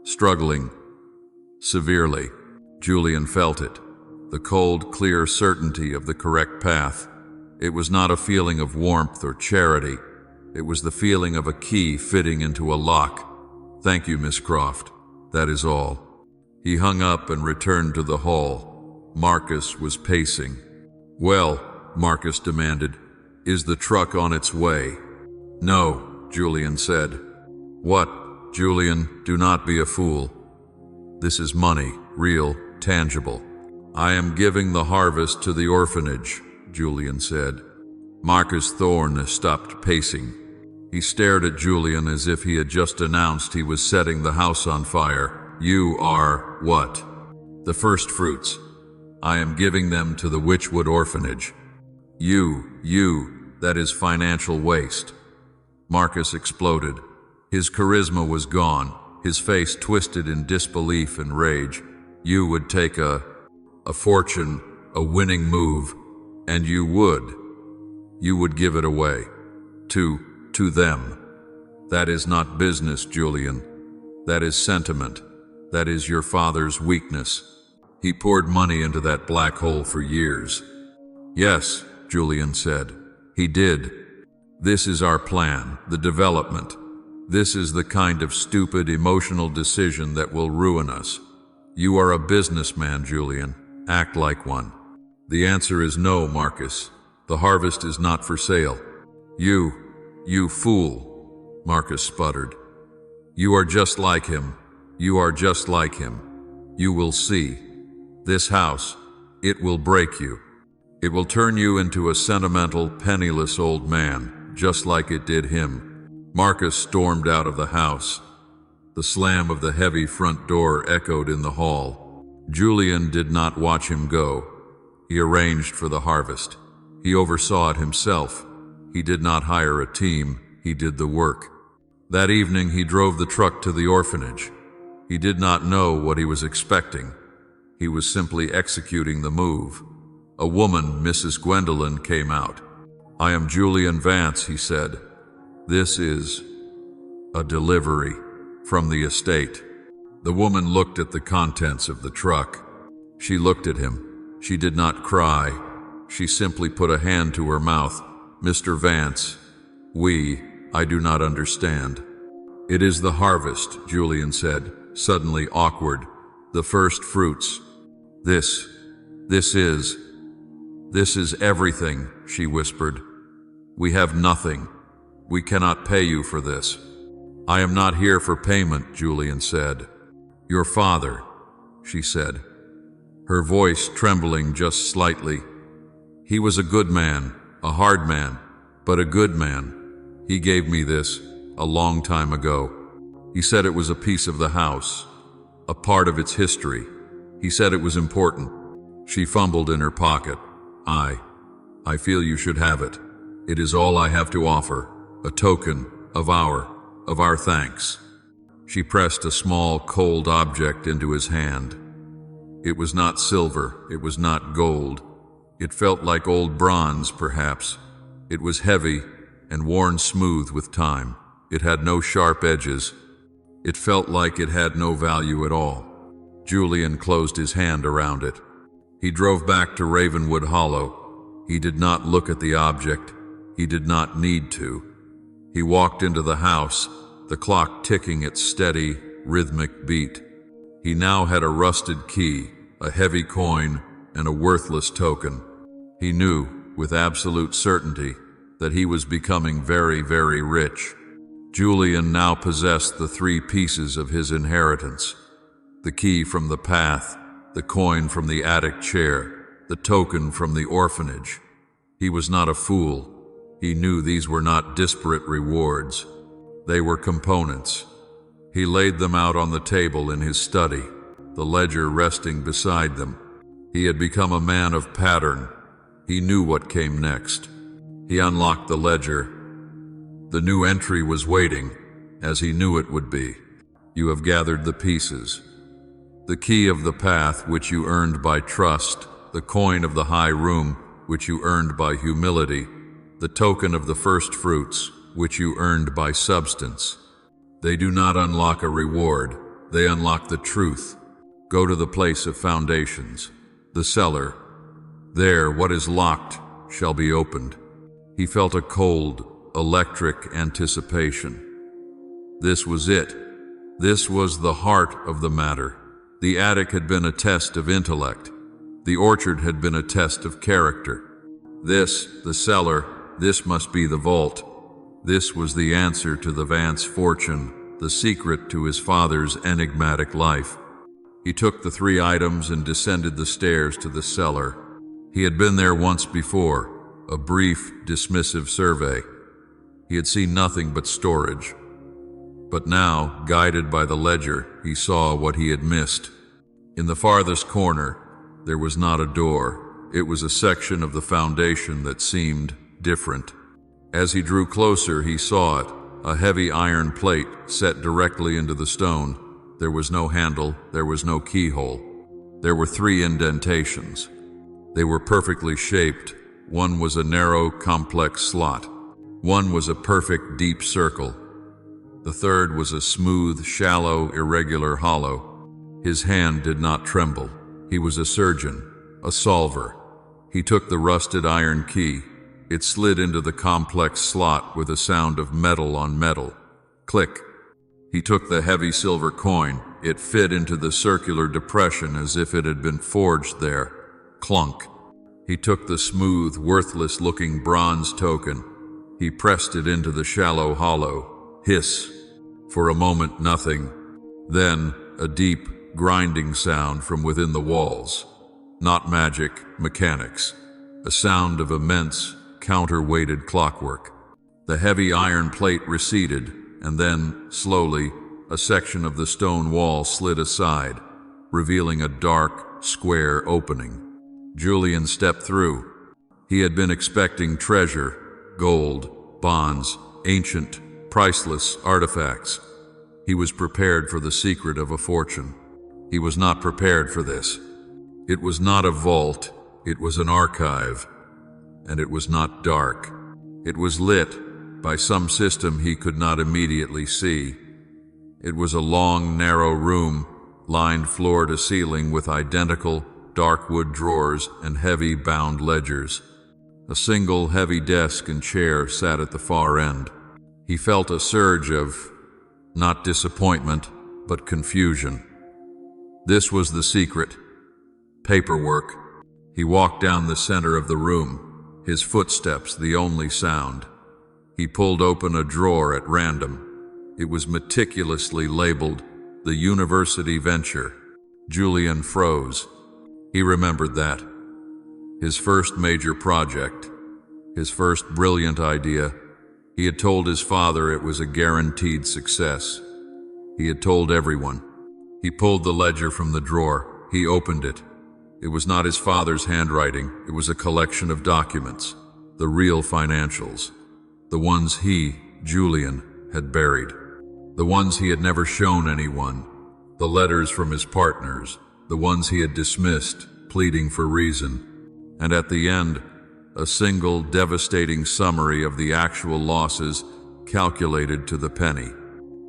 struggling severely. Julian felt it. The cold, clear certainty of the correct path. It was not a feeling of warmth or charity. It was the feeling of a key fitting into a lock. Thank you, Miss Croft. That is all. He hung up and returned to the hall. Marcus was pacing. Well, Marcus demanded, is the truck on its way? No, Julian said. What, Julian? Do not be a fool. This is money, real, tangible. I am giving the harvest to the orphanage, Julian said. Marcus Thorne stopped pacing. He stared at Julian as if he had just announced he was setting the house on fire. You are what? The first fruits. I am giving them to the Witchwood orphanage. That is financial waste. Marcus exploded. His charisma was gone, his face twisted in disbelief and rage. You would take a fortune, a winning move, and you would give it away. To them. That is not business, Julian. That is sentiment. That is your father's weakness. He poured money into that black hole for years. Yes, Julian said. He did. This is our plan, the development. This is the kind of stupid, emotional decision that will ruin us. You are a businessman, Julian. Act like one. The answer is no, Marcus. The harvest is not for sale. You fool, Marcus sputtered. You are just like him. You are just like him. You will see. This house, it will break you. It will turn you into a sentimental, penniless old man, just like it did him. Marcus stormed out of the house. The slam of the heavy front door echoed in the hall. Julian did not watch him go. He arranged for the harvest. He oversaw it himself. He did not hire a team. He did the work. That evening he drove the truck to the orphanage. He did not know what he was expecting. He was simply executing the move. A woman, Mrs. Gwendolyn, came out. I am Julian Vance, he said. This is a delivery from the estate. The woman looked at the contents of the truck. She looked at him. She did not cry. She simply put a hand to her mouth. Mr. Vance, we I do not understand." "It is the harvest," Julian said, suddenly awkward. "The first fruits. This is everything," she whispered. "We have nothing. We cannot pay you for this." "I am not here for payment," Julian said. "Your father," she said, her voice trembling just slightly. "He was a good man, a hard man, but a good man. He gave me this a long time ago. He said it was a piece of the house, a part of its history. He said it was important." She fumbled in her pocket. I feel you should have it. It is all I have to offer, a token of our thanks." She pressed a small, cold object into his hand. It was not silver, it was not gold. It felt like old bronze, perhaps. It was heavy and worn smooth with time. It had no sharp edges. It felt like it had no value at all. Julian closed his hand around it. He drove back to Ravenwood Hollow. He did not look at the object. He did not need to. He walked into the house, the clock ticking its steady, rhythmic beat. He now had a rusted key, a heavy coin, and a worthless token. He knew, with absolute certainty, that he was becoming very, very rich. Julian now possessed the three pieces of his inheritance: the key from the path, the coin from the attic chair, the token from the orphanage. He was not a fool. He knew these were not disparate rewards. They were components. He laid them out on the table in his study, the ledger resting beside them. He had become a man of pattern. He knew what came next. He unlocked the ledger. The new entry was waiting, as he knew it would be. "You have gathered the pieces. The key of the path, which you earned by trust, the coin of the high room, which you earned by humility, the token of the first fruits, which you earned by substance. They do not unlock a reward, they unlock the truth. Go to the place of foundations, the cellar. There, what is locked shall be opened." He felt a cold, electric anticipation. This was it. This was the heart of the matter. The attic had been a test of intellect. The orchard had been a test of character. This, the cellar, this must be the vault. This was the answer to the Vance fortune, the secret to his father's enigmatic life. He took the three items and descended the stairs to the cellar. He had been there once before, a brief, dismissive survey. He had seen nothing but storage. But now, guided by the ledger, he saw what he had missed. In the farthest corner, there was not a door. It was a section of the foundation that seemed different. As he drew closer, he saw it, a heavy iron plate set directly into the stone. There was no handle, there was no keyhole. There were three indentations. They were perfectly shaped. One was a narrow, complex slot. One was a perfect, deep circle. The third was a smooth, shallow, irregular hollow. His hand did not tremble. He was a surgeon, a solver. He took the rusted iron key. It slid into the complex slot with a sound of metal on metal. Click. He took the heavy silver coin. It fit into the circular depression as if it had been forged there. Clunk. He took the smooth, worthless-looking bronze token. He pressed it into the shallow hollow. Hiss. For a moment, nothing. Then, a deep, grinding sound from within the walls. Not magic, mechanics. A sound of immense, counterweighted clockwork. The heavy iron plate receded, and then, slowly, a section of the stone wall slid aside, revealing a dark, square opening. Julian stepped through. He had been expecting treasure, gold, bonds, ancient, priceless artifacts. He was prepared for the secret of a fortune. He was not prepared for this. It was not a vault, it was an archive. And it was not dark. It was lit by some system he could not immediately see. It was a long, narrow room, lined floor to ceiling with identical, dark wood drawers and heavy bound ledgers. A single heavy desk and chair sat at the far end. He felt a surge of, not disappointment, but confusion. This was the secret. Paperwork. He walked down the center of the room, his footsteps the only sound. He pulled open a drawer at random. It was meticulously labeled, "The University Venture." Julian froze. He remembered that. His first major project, his first brilliant idea. He had told his father it was a guaranteed success. He had told everyone. He pulled the ledger from the drawer. He opened it. It was not his father's handwriting. It was a collection of documents, the real financials, the ones he, Julian, had buried, the ones he had never shown anyone, the letters from his partners, the ones he had dismissed, pleading for reason, and at the end, a single devastating summary of the actual losses calculated to the penny.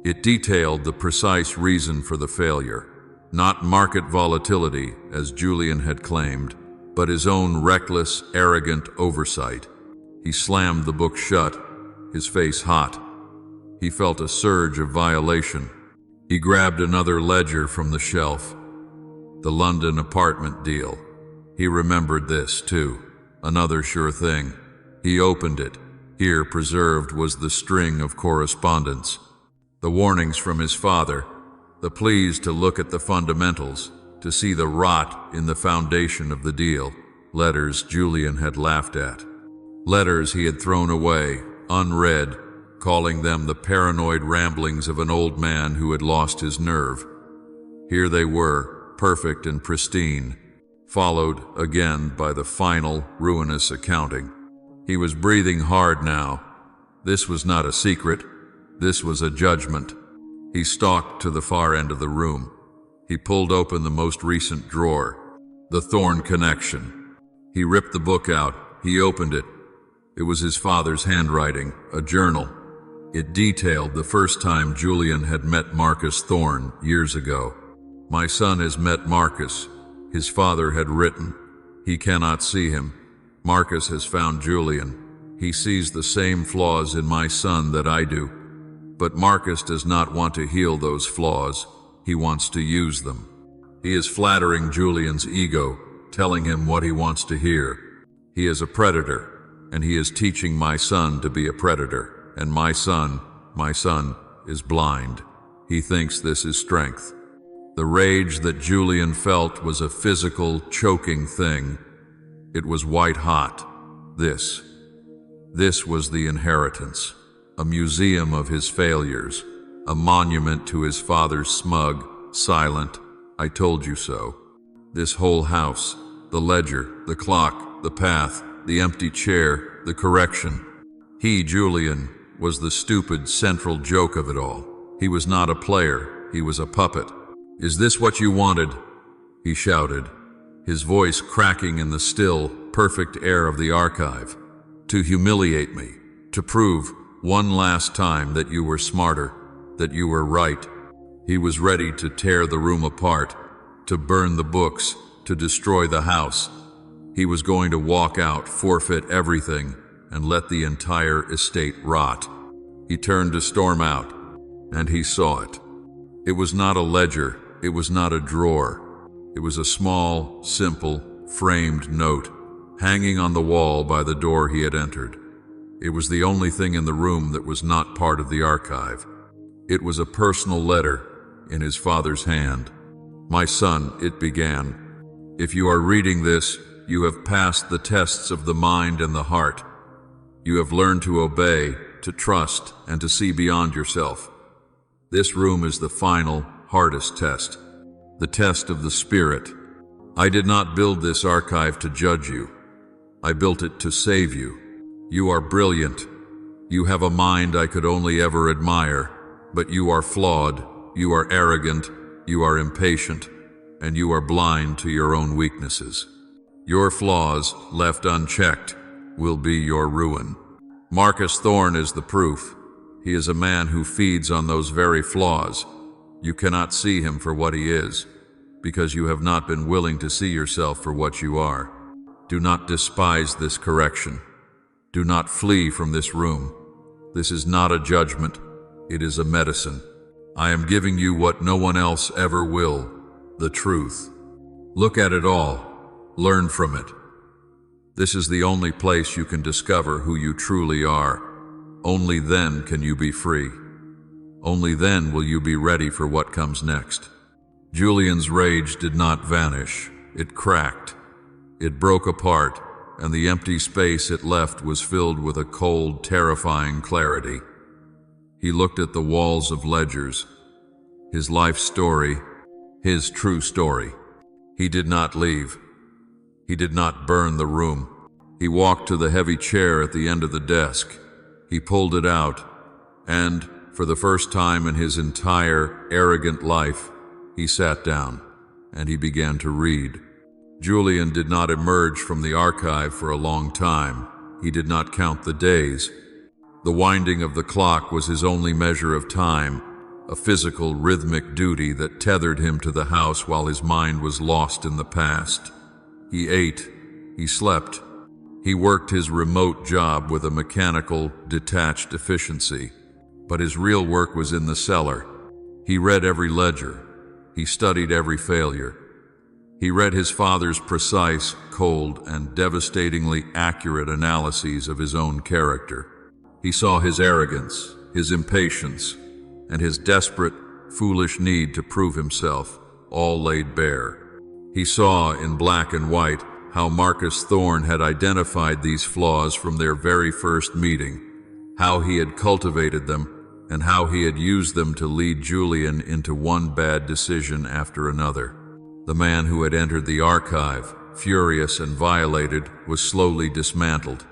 It detailed the precise reason for the failure, not market volatility, as Julian had claimed, but his own reckless, arrogant oversight. He slammed the book shut, his face hot. He felt a surge of violation. He grabbed another ledger from the shelf. The London apartment deal. He remembered this, too. Another sure thing. He opened it. Here, preserved, was the string of correspondence. The warnings from his father, the pleas to look at the fundamentals, to see the rot in the foundation of the deal. Letters Julian had laughed at. Letters he had thrown away, unread, calling them the paranoid ramblings of an old man who had lost his nerve. Here they were, perfect and pristine, followed again by the final, ruinous accounting. He was breathing hard now. This was not a secret. This was a judgment. He stalked to the far end of the room. He pulled open the most recent drawer, the Thorn Connection. He ripped the book out. He opened it. It was his father's handwriting, a journal. It detailed the first time Julian had met Marcus Thorn years ago. "My son has met Marcus," his father had written. "He cannot see him. Marcus has found Julian. He sees the same flaws in my son that I do. But Marcus does not want to heal those flaws. He wants to use them. He is flattering Julian's ego, telling him what he wants to hear. He is a predator, and he is teaching my son to be a predator. And my son is blind. He thinks this is strength." The rage that Julian felt was a physical, choking thing. It was white hot. This was the inheritance. A museum of his failures, a monument to his father's smug, silent, "I told you so." This whole house, the ledger, the clock, the path, the empty chair, the correction. He, Julian, was the stupid central joke of it all. He was not a player, he was a puppet. "Is this what you wanted?" he shouted, his voice cracking in the still, perfect air of the archive. "To humiliate me, to prove one last time that you were smarter, that you were right." He was ready to tear the room apart, to burn the books, to destroy the house. He was going to walk out, forfeit everything, and let the entire estate rot. He turned to storm out, and he saw it. It was not a ledger, it was not a drawer. It was a small, simple, framed note, hanging on the wall by the door he had entered. It was the only thing in the room that was not part of the archive. It was a personal letter in his father's hand. "My son," it began, "if you are reading this, you have passed the tests of the mind and the heart. You have learned to obey, to trust, and to see beyond yourself. This room is the final, hardest test, the test of the spirit. I did not build this archive to judge you. I built it to save you. You are brilliant. You have a mind I could only ever admire, but you are flawed, you are arrogant, you are impatient, and you are blind to your own weaknesses. Your flaws, left unchecked, will be your ruin. Marcus Thorn is the proof. He is a man who feeds on those very flaws. You cannot see him for what he is, because you have not been willing to see yourself for what you are. Do not despise this correction. Do not flee from this room. This is not a judgment, it is a medicine. I am giving you what no one else ever will, the truth. Look at it all, learn from it. This is the only place you can discover who you truly are. Only then can you be free. Only then will you be ready for what comes next. Julian's rage did not vanish. It cracked. It broke apart, and the empty space it left was filled with a cold, terrifying clarity. He looked at the walls of ledgers. His life story, his true story. He did not leave. He did not burn the room. He walked to the heavy chair at the end of the desk. He pulled it out, and, for the first time in his entire arrogant life, he sat down, and he began to read. Julian did not emerge from the archive for a long time. He did not count the days. The winding of the clock was his only measure of time, a physical, rhythmic duty that tethered him to the house while his mind was lost in the past. He ate. He slept. He worked his remote job with a mechanical, detached efficiency. But his real work was in the cellar. He read every ledger. He studied every failure. He read his father's precise, cold, and devastatingly accurate analyses of his own character. He saw his arrogance, his impatience, and his desperate, foolish need to prove himself, all laid bare. He saw, in black and white, how Marcus Thorne had identified these flaws from their very first meeting, how he had cultivated them, and how he had used them to lead Julian into one bad decision after another. The man who had entered the archive, furious and violated, was slowly dismantled.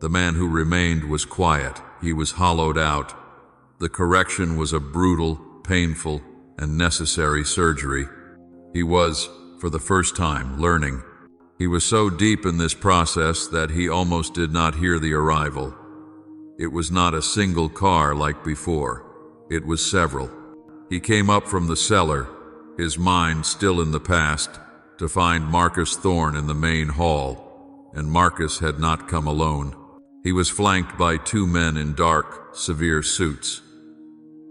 The man who remained was quiet. He was hollowed out. The correction was a brutal, painful, and necessary surgery. He was, for the first time, learning. He was so deep in this process that he almost did not hear the arrival. It was not a single car like before. It was several. He came up from the cellar, his mind still in the past, to find Marcus Thorne in the main hall, and Marcus had not come alone. He was flanked by two men in dark, severe suits.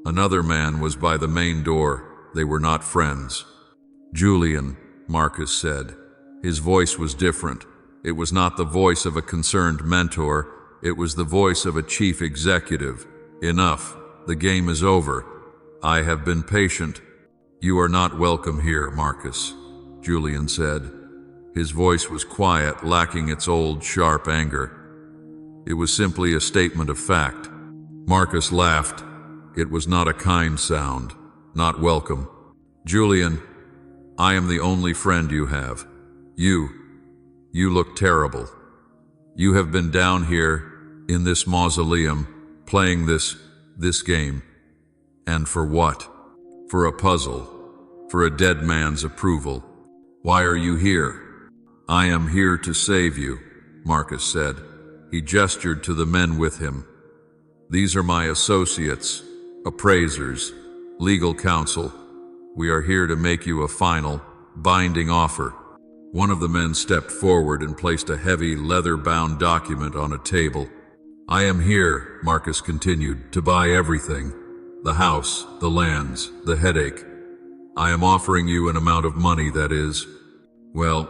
Another man was by the main door. They were not friends. "Julian," Marcus said. His voice was different. It was not the voice of a concerned mentor. It was the voice of a chief executive. "Enough. The game is over. I have been patient." "You are not welcome here, Marcus," Julian said. His voice was quiet, lacking its old, sharp anger. It was simply a statement of fact. Marcus laughed. It was not a kind sound, not welcome. "Julian, I am the only friend you have. You look terrible. You have been down here, in this mausoleum, playing this game. And for what? For a puzzle, for a dead man's approval. Why are you here?" "I am here to save you," Marcus said. He gestured to the men with him. "These are my associates, appraisers, legal counsel. We are here to make you a final, binding offer." One of the men stepped forward and placed a heavy, leather-bound document on a table. "I am here," Marcus continued, "to buy everything. The house, the lands, the headache. I am offering you an amount of money that is, well,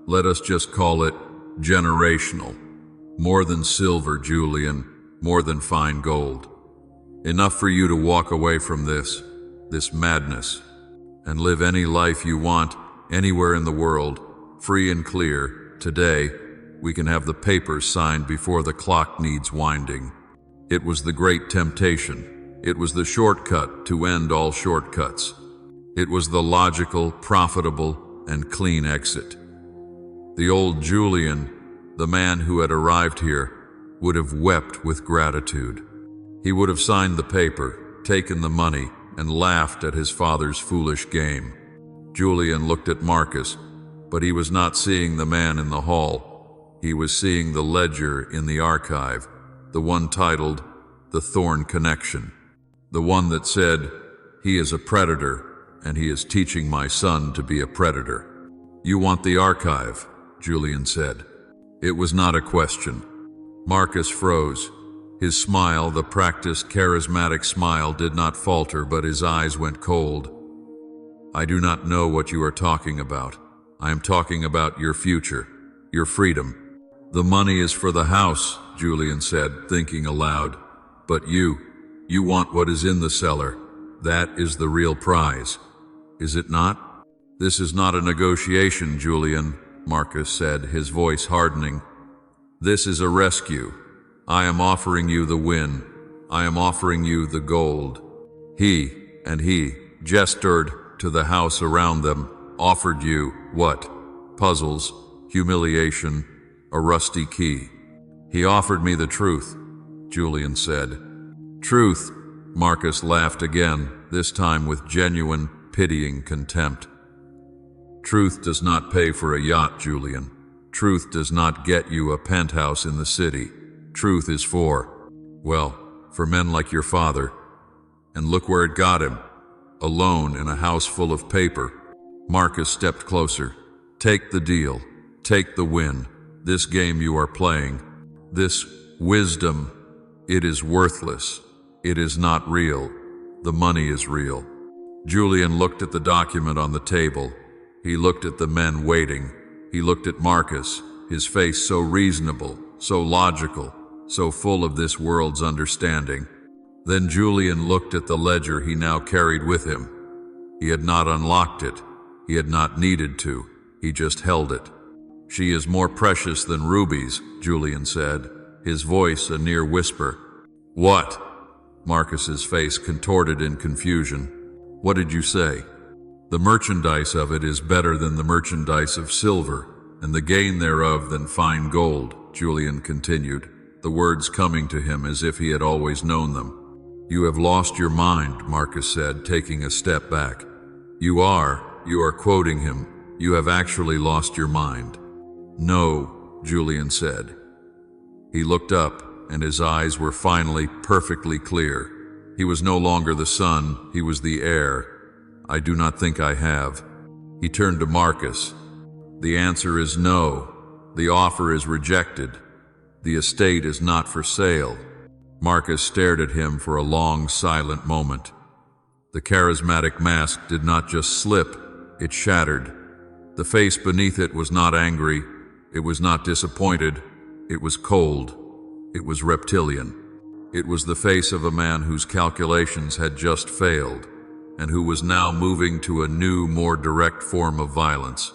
let us just call it generational. More than silver, Julian, more than fine gold. Enough for you to walk away from this madness, and live any life you want, anywhere in the world, free and clear. Today, we can have the papers signed before the clock needs winding." It was the great temptation. It was the shortcut to end all shortcuts. It was the logical, profitable, and clean exit. The old Julian, the man who had arrived here, would have wept with gratitude. He would have signed the paper, taken the money, and laughed at his father's foolish game. Julian looked at Marcus, but he was not seeing the man in the hall. He was seeing the ledger in the archive, the one titled "The Thorne Connection." The one that said, "He is a predator, and he is teaching my son to be a predator." "You want the archive," Julian said. It was not a question. Marcus froze. His smile, the practiced, charismatic smile, did not falter, but his eyes went cold. I do not know what you are talking about. I am talking about your future, your freedom. The money is for the house, Julian said, thinking aloud. But you want what is in the cellar. That is the real prize. Is it not? This is not a negotiation, Julian, Marcus said, his voice hardening. This is a rescue. I am offering you the win. I am offering you the gold. He gestured to the house around them, offered you what? Puzzles, humiliation, a rusty key. He offered me the truth, Julian said. Truth, Marcus laughed again, this time with genuine, pitying contempt. Truth does not pay for a yacht, Julian. Truth does not get you a penthouse in the city. Truth is for men like your father. And look where it got him. Alone in a house full of paper. Marcus stepped closer. Take the deal. Take the win. This game you are playing, this wisdom, it is worthless. It is not real. The money is real. Julian looked at the document on the table. He looked at the men waiting. He looked at Marcus, his face so reasonable, so logical, so full of this world's understanding. Then Julian looked at the ledger he now carried with him. He had not unlocked it. He had not needed to. He just held it. She is more precious than rubies, Julian said, his voice a near whisper. What? Marcus's face contorted in confusion. What did you say? The merchandise of it is better than the merchandise of silver, and the gain thereof than fine gold, Julian continued, the words coming to him as if he had always known them. You have lost your mind, Marcus said, taking a step back. You are quoting him. You have actually lost your mind. No, Julian said. He looked up, and his eyes were finally perfectly clear. He was no longer the son, he was the heir. I do not think I have. He turned to Marcus. The answer is no. The offer is rejected. The estate is not for sale. Marcus stared at him for a long, silent moment. The charismatic mask did not just slip, it shattered. The face beneath it was not angry, it was not disappointed, it was cold, it was reptilian. It was the face of a man whose calculations had just failed, and who was now moving to a new, more direct form of violence.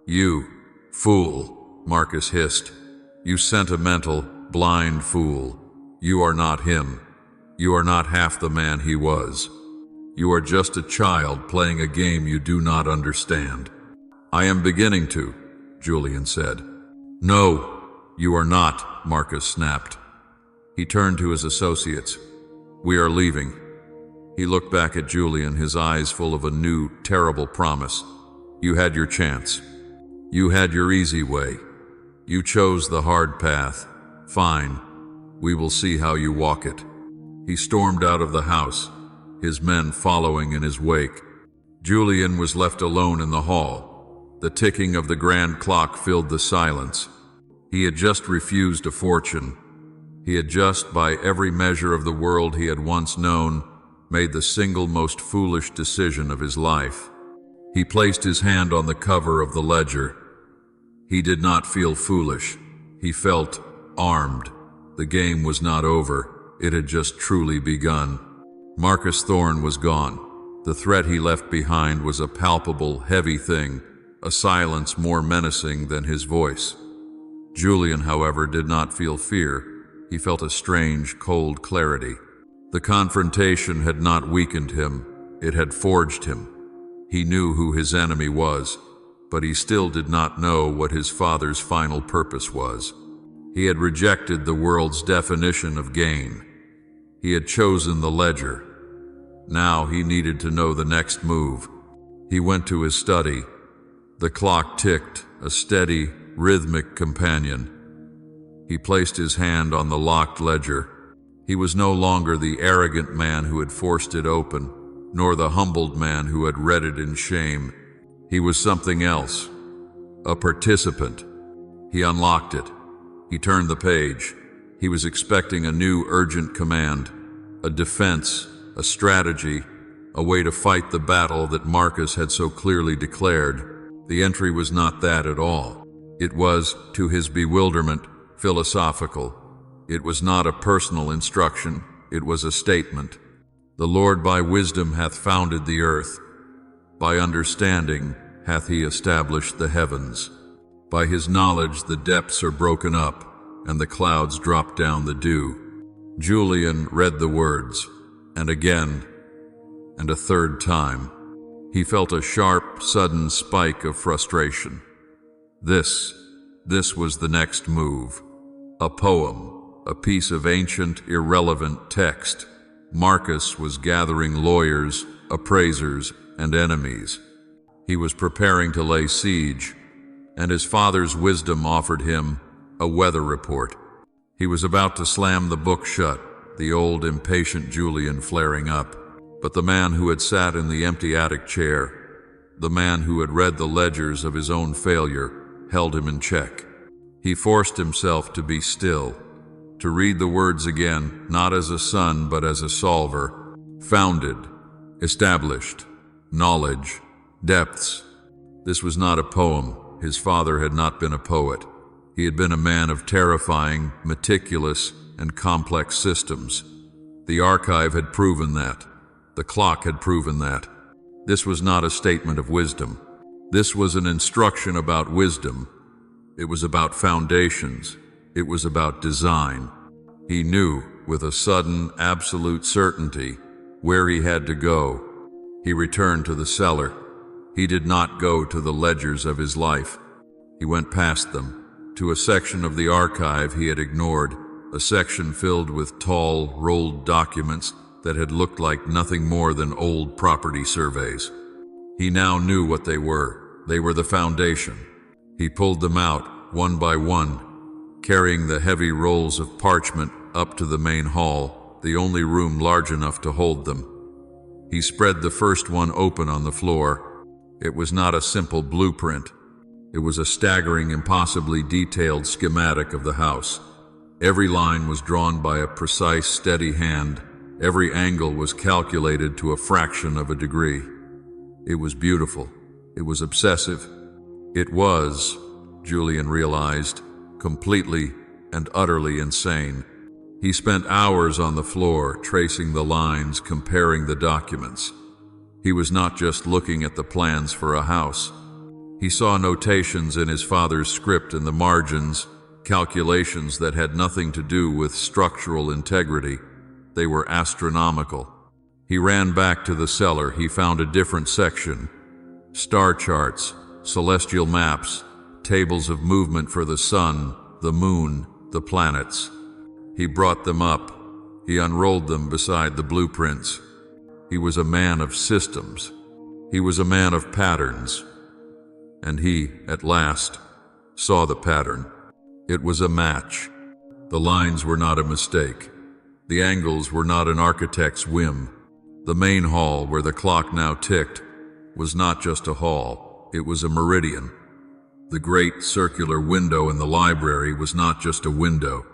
You, fool, Marcus hissed. You sentimental, blind fool. You are not him. You are not half the man he was. You are just a child playing a game you do not understand. I am beginning to, Julian said. No, you are not, Marcus snapped. He turned to his associates. We are leaving. He looked back at Julian, his eyes full of a new, terrible promise. You had your chance. You had your easy way. You chose the hard path. Fine. We will see how you walk it. He stormed out of the house, his men following in his wake. Julian was left alone in the hall. The ticking of the grand clock filled the silence. He had just refused a fortune. He had just, by every measure of the world he had once known, made the single most foolish decision of his life. He placed his hand on the cover of the ledger. He did not feel foolish. He felt armed. The game was not over. It had just truly begun. Marcus Thorne was gone. The threat he left behind was a palpable, heavy thing, a silence more menacing than his voice. Julian, however, did not feel fear. He felt a strange, cold clarity. The confrontation had not weakened him. It had forged him. He knew who his enemy was, but he still did not know what his father's final purpose was. He had rejected the world's definition of gain. He had chosen the ledger. Now he needed to know the next move. He went to his study. The clock ticked, a steady, rhythmic companion. He placed his hand on the locked ledger. He was no longer the arrogant man who had forced it open, nor the humbled man who had read it in shame. He was something else, a participant. He unlocked it. He turned the page. He was expecting a new urgent command, a defense, a strategy, a way to fight the battle that Marcus had so clearly declared. The entry was not that at all. It was, to his bewilderment, philosophical. It was not a personal instruction, it was a statement. The Lord by wisdom hath founded the earth. By understanding hath he established the heavens. By his knowledge the depths are broken up, and the clouds drop down the dew. Julian read the words, and again, and a third time. He felt a sharp, sudden spike of frustration. This was the next move. A poem, a piece of ancient, irrelevant text. Marcus was gathering lawyers, appraisers, and enemies. He was preparing to lay siege, and his father's wisdom offered him a weather report. He was about to slam the book shut, the old impatient Julian flaring up. But the man who had sat in the empty attic chair, the man who had read the ledgers of his own failure, held him in check. He forced himself to be still, to read the words again, not as a son but as a solver. Founded, established, knowledge, depths. This was not a poem. His father had not been a poet. He had been a man of terrifying, meticulous, and complex systems. The archive had proven that. The clock had proven that. This was not a statement of wisdom. This was an instruction about wisdom. It was about foundations. It was about design. He knew, with a sudden, absolute certainty, where he had to go. He returned to the cellar. He did not go to the ledgers of his life. He went past them, to a section of the archive he had ignored, a section filled with tall, rolled documents that had looked like nothing more than old property surveys. He now knew what they were. They were the foundation. He pulled them out, one by one, carrying the heavy rolls of parchment up to the main hall, the only room large enough to hold them. He spread the first one open on the floor. It was not a simple blueprint. It was a staggering, impossibly detailed schematic of the house. Every line was drawn by a precise, steady hand. Every angle was calculated to a fraction of a degree. It was beautiful. It was obsessive. It was, Julian realized, completely and utterly insane. He spent hours on the floor, tracing the lines, comparing the documents. He was not just looking at the plans for a house. He saw notations in his father's script in the margins, calculations that had nothing to do with structural integrity. They were astronomical. He ran back to the cellar. He found a different section. Star charts, celestial maps, tables of movement for the sun, the moon, the planets. He brought them up. He unrolled them beside the blueprints. He was a man of systems. He was a man of patterns. And he, at last, saw the pattern. It was a match. The lines were not a mistake. The angles were not an architect's whim. The main hall, where the clock now ticked, was not just a hall, it was a meridian. The great circular window in the library was not just a window.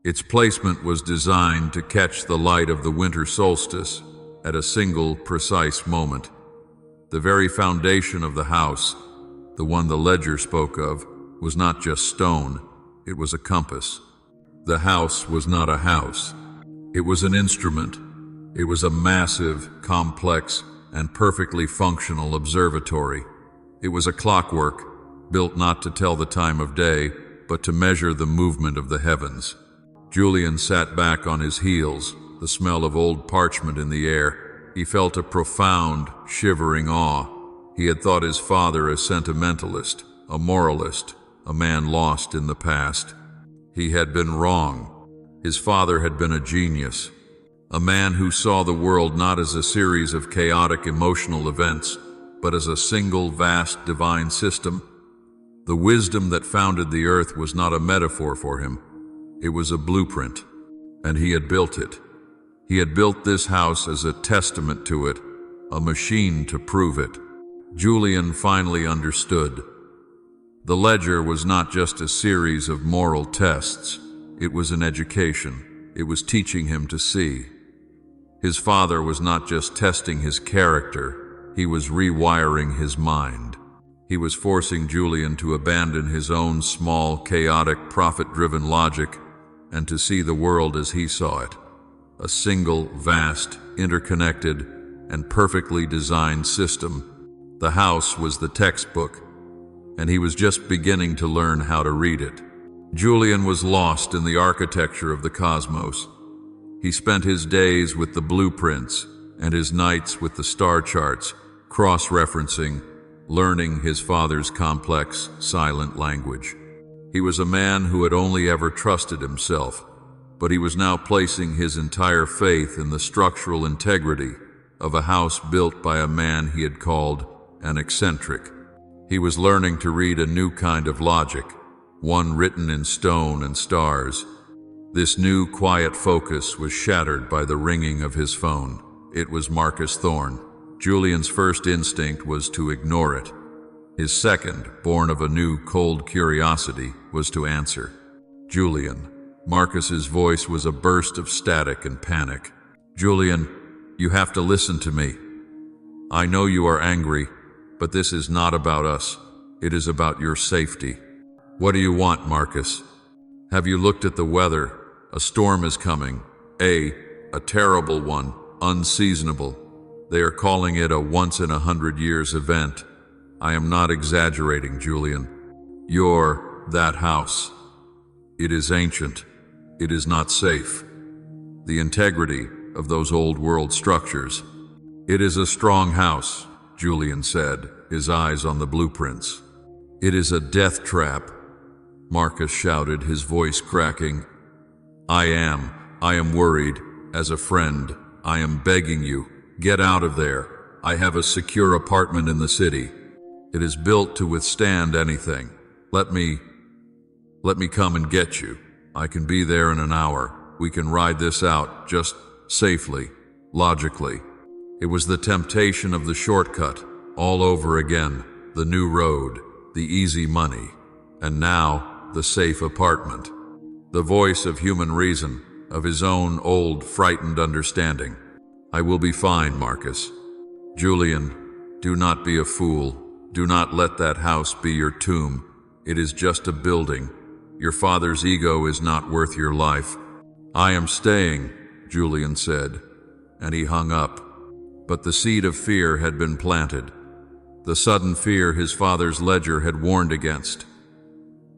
Its placement was designed to catch the light of the winter solstice at a single, precise moment. The very foundation of the house, the one the ledger spoke of, was not just stone, it was a compass. The house was not a house. It was an instrument. It was a massive, complex, and perfectly functional observatory. It was a clockwork, built not to tell the time of day, but to measure the movement of the heavens. Julian sat back on his heels, the smell of old parchment in the air. He felt a profound, shivering awe. He had thought his father a sentimentalist, a moralist, a man lost in the past. He had been wrong. His father had been a genius, a man who saw the world not as a series of chaotic emotional events, but as a single vast divine system. The wisdom that founded the earth was not a metaphor for him. It was a blueprint, and he had built it. He had built this house as a testament to it, a machine to prove it. Julian finally understood. The ledger was not just a series of moral tests. It was an education. It was teaching him to see. His father was not just testing his character, he was rewiring his mind. He was forcing Julian to abandon his own small, chaotic, profit-driven logic and to see the world as he saw it. A single, vast, interconnected, and perfectly designed system. The house was the textbook, and he was just beginning to learn how to read it. Julian was lost in the architecture of the cosmos. He spent his days with the blueprints and his nights with the star charts, cross-referencing, learning his father's complex, silent language. He was a man who had only ever trusted himself, but he was now placing his entire faith in the structural integrity of a house built by a man he had called an eccentric. He was learning to read a new kind of logic, one written in stone and stars. This new, quiet focus was shattered by the ringing of his phone. It was Marcus Thorne. Julian's first instinct was to ignore it. His second, born of a new, cold curiosity, was to answer. Julian. Marcus's voice was a burst of static and panic. Julian, you have to listen to me. I know you are angry, but this is not about us. It is about your safety. What do you want, Marcus? Have you looked at the weather? A storm is coming. A terrible one, unseasonable. They are calling it a once-in-100-years event. I am not exaggerating, Julian. That house. It is ancient. It is not safe. The integrity of those old world structures. It is a strong house, Julian said, his eyes on the blueprints. It is a death trap, Marcus shouted, his voice cracking. I am worried. As a friend, I am begging you, get out of there. I have a secure apartment in the city. It is built to withstand anything. Let me come and get you. I can be there in an hour. We can ride this out, just safely, logically. It was the temptation of the shortcut, all over again, the new road, the easy money, and now the safe apartment. The voice of human reason, of his own old, frightened understanding. I will be fine, Marcus. Julian, do not be a fool. Do not let that house be your tomb. It is just a building. Your father's ego is not worth your life. I am staying, Julian said, and he hung up. But the seed of fear had been planted. The sudden fear his father's ledger had warned against.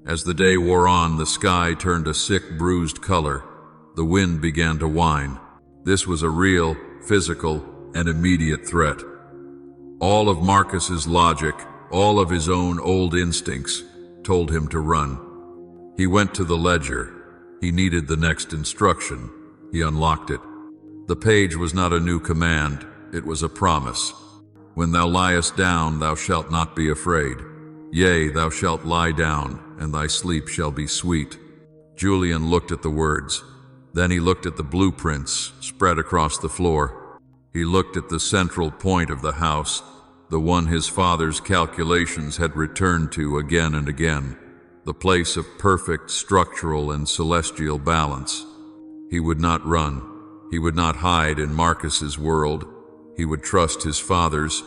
As the day wore on, the sky turned a sick, bruised color. The wind began to whine. This was a real, physical, and immediate threat. All of Marcus's logic, all of his own old instincts, told him to run. He went to the ledger. He needed the next instruction. He unlocked it. The page was not a new command, it was a promise. When thou liest down, thou shalt not be afraid. Yea, thou shalt lie down, and thy sleep shall be sweet. Julian looked at the words. Then he looked at the blueprints spread across the floor. He looked at the central point of the house, the one his father's calculations had returned to again and again, the place of perfect structural and celestial balance. He would not run. He would not hide in Marcus's world. He would trust his father's.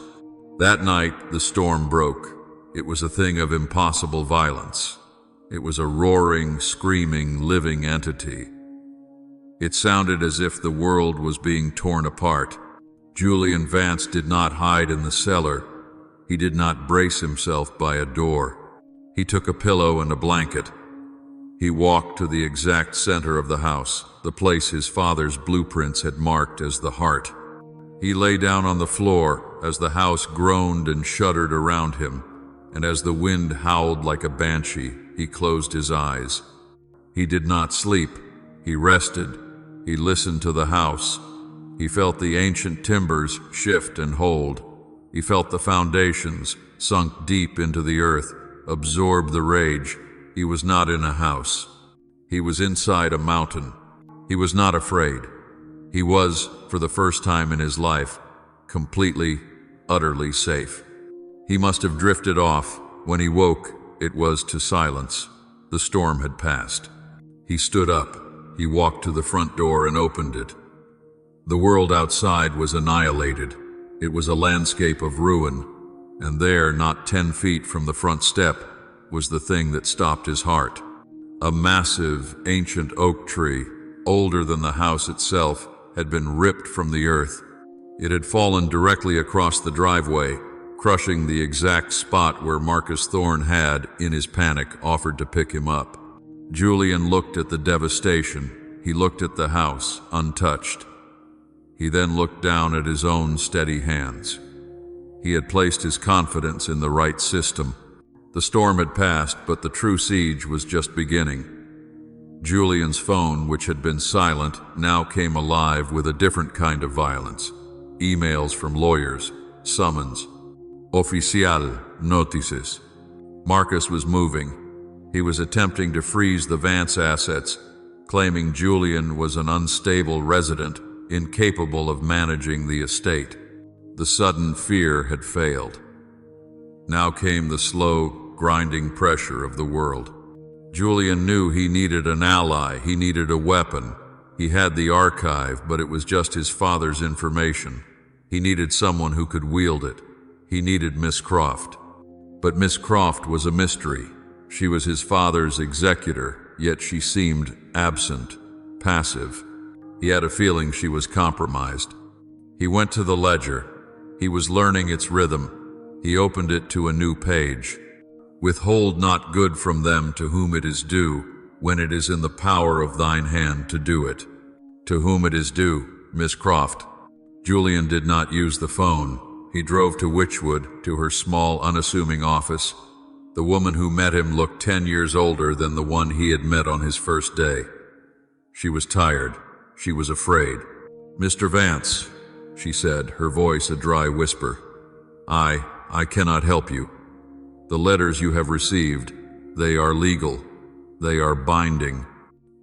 That night, the storm broke. It was a thing of impossible violence. It was a roaring, screaming, living entity. It sounded as if the world was being torn apart. Julian Vance did not hide in the cellar. He did not brace himself by a door. He took a pillow and a blanket. He walked to the exact center of the house, the place his father's blueprints had marked as the heart. He lay down on the floor as the house groaned and shuddered around him, and as the wind howled like a banshee, he closed his eyes. He did not sleep. He rested. He listened to the house. He felt the ancient timbers shift and hold. He felt the foundations sunk deep into the earth, absorb the rage. He was not in a house. He was inside a mountain. He was not afraid. He was, for the first time in his life, completely, utterly safe. He must have drifted off. When he woke, it was to silence. The storm had passed. He stood up. He walked to the front door and opened it. The world outside was annihilated. It was a landscape of ruin, and there, not 10 feet from the front step, was the thing that stopped his heart. A massive, ancient oak tree, older than the house itself, had been ripped from the earth. It had fallen directly across the driveway, crushing the exact spot where Marcus Thorne had, in his panic, offered to pick him up. Julian looked at the devastation. He looked at the house, untouched. He then looked down at his own steady hands. He had placed his confidence in the right system. The storm had passed, but the true siege was just beginning. Julian's phone, which had been silent, now came alive with a different kind of violence. Emails from lawyers, summons, oficial notices. Marcus was moving. He was attempting to freeze the Vance assets, claiming Julian was an unstable resident, incapable of managing the estate. The sudden fear had failed. Now came the slow, grinding pressure of the world. Julian knew he needed an ally, he needed a weapon. He had the archive, but it was just his father's information. He needed someone who could wield it. He needed Miss Croft. But Miss Croft was a mystery. She was his father's executor, yet she seemed absent, passive. He had a feeling she was compromised. He went to the ledger. He was learning its rhythm. He opened it to a new page. Withhold not good from them to whom it is due, when it is in the power of thine hand to do it. To whom it is due, Miss Croft. Julian did not use the phone. He drove to Witchwood, to her small, unassuming office. The woman who met him looked 10 years older than the one he had met on his first day. She was tired. She was afraid. "Mr. Vance," she said, her voice a dry whisper. I cannot help you. The letters you have received, they are legal. They are binding."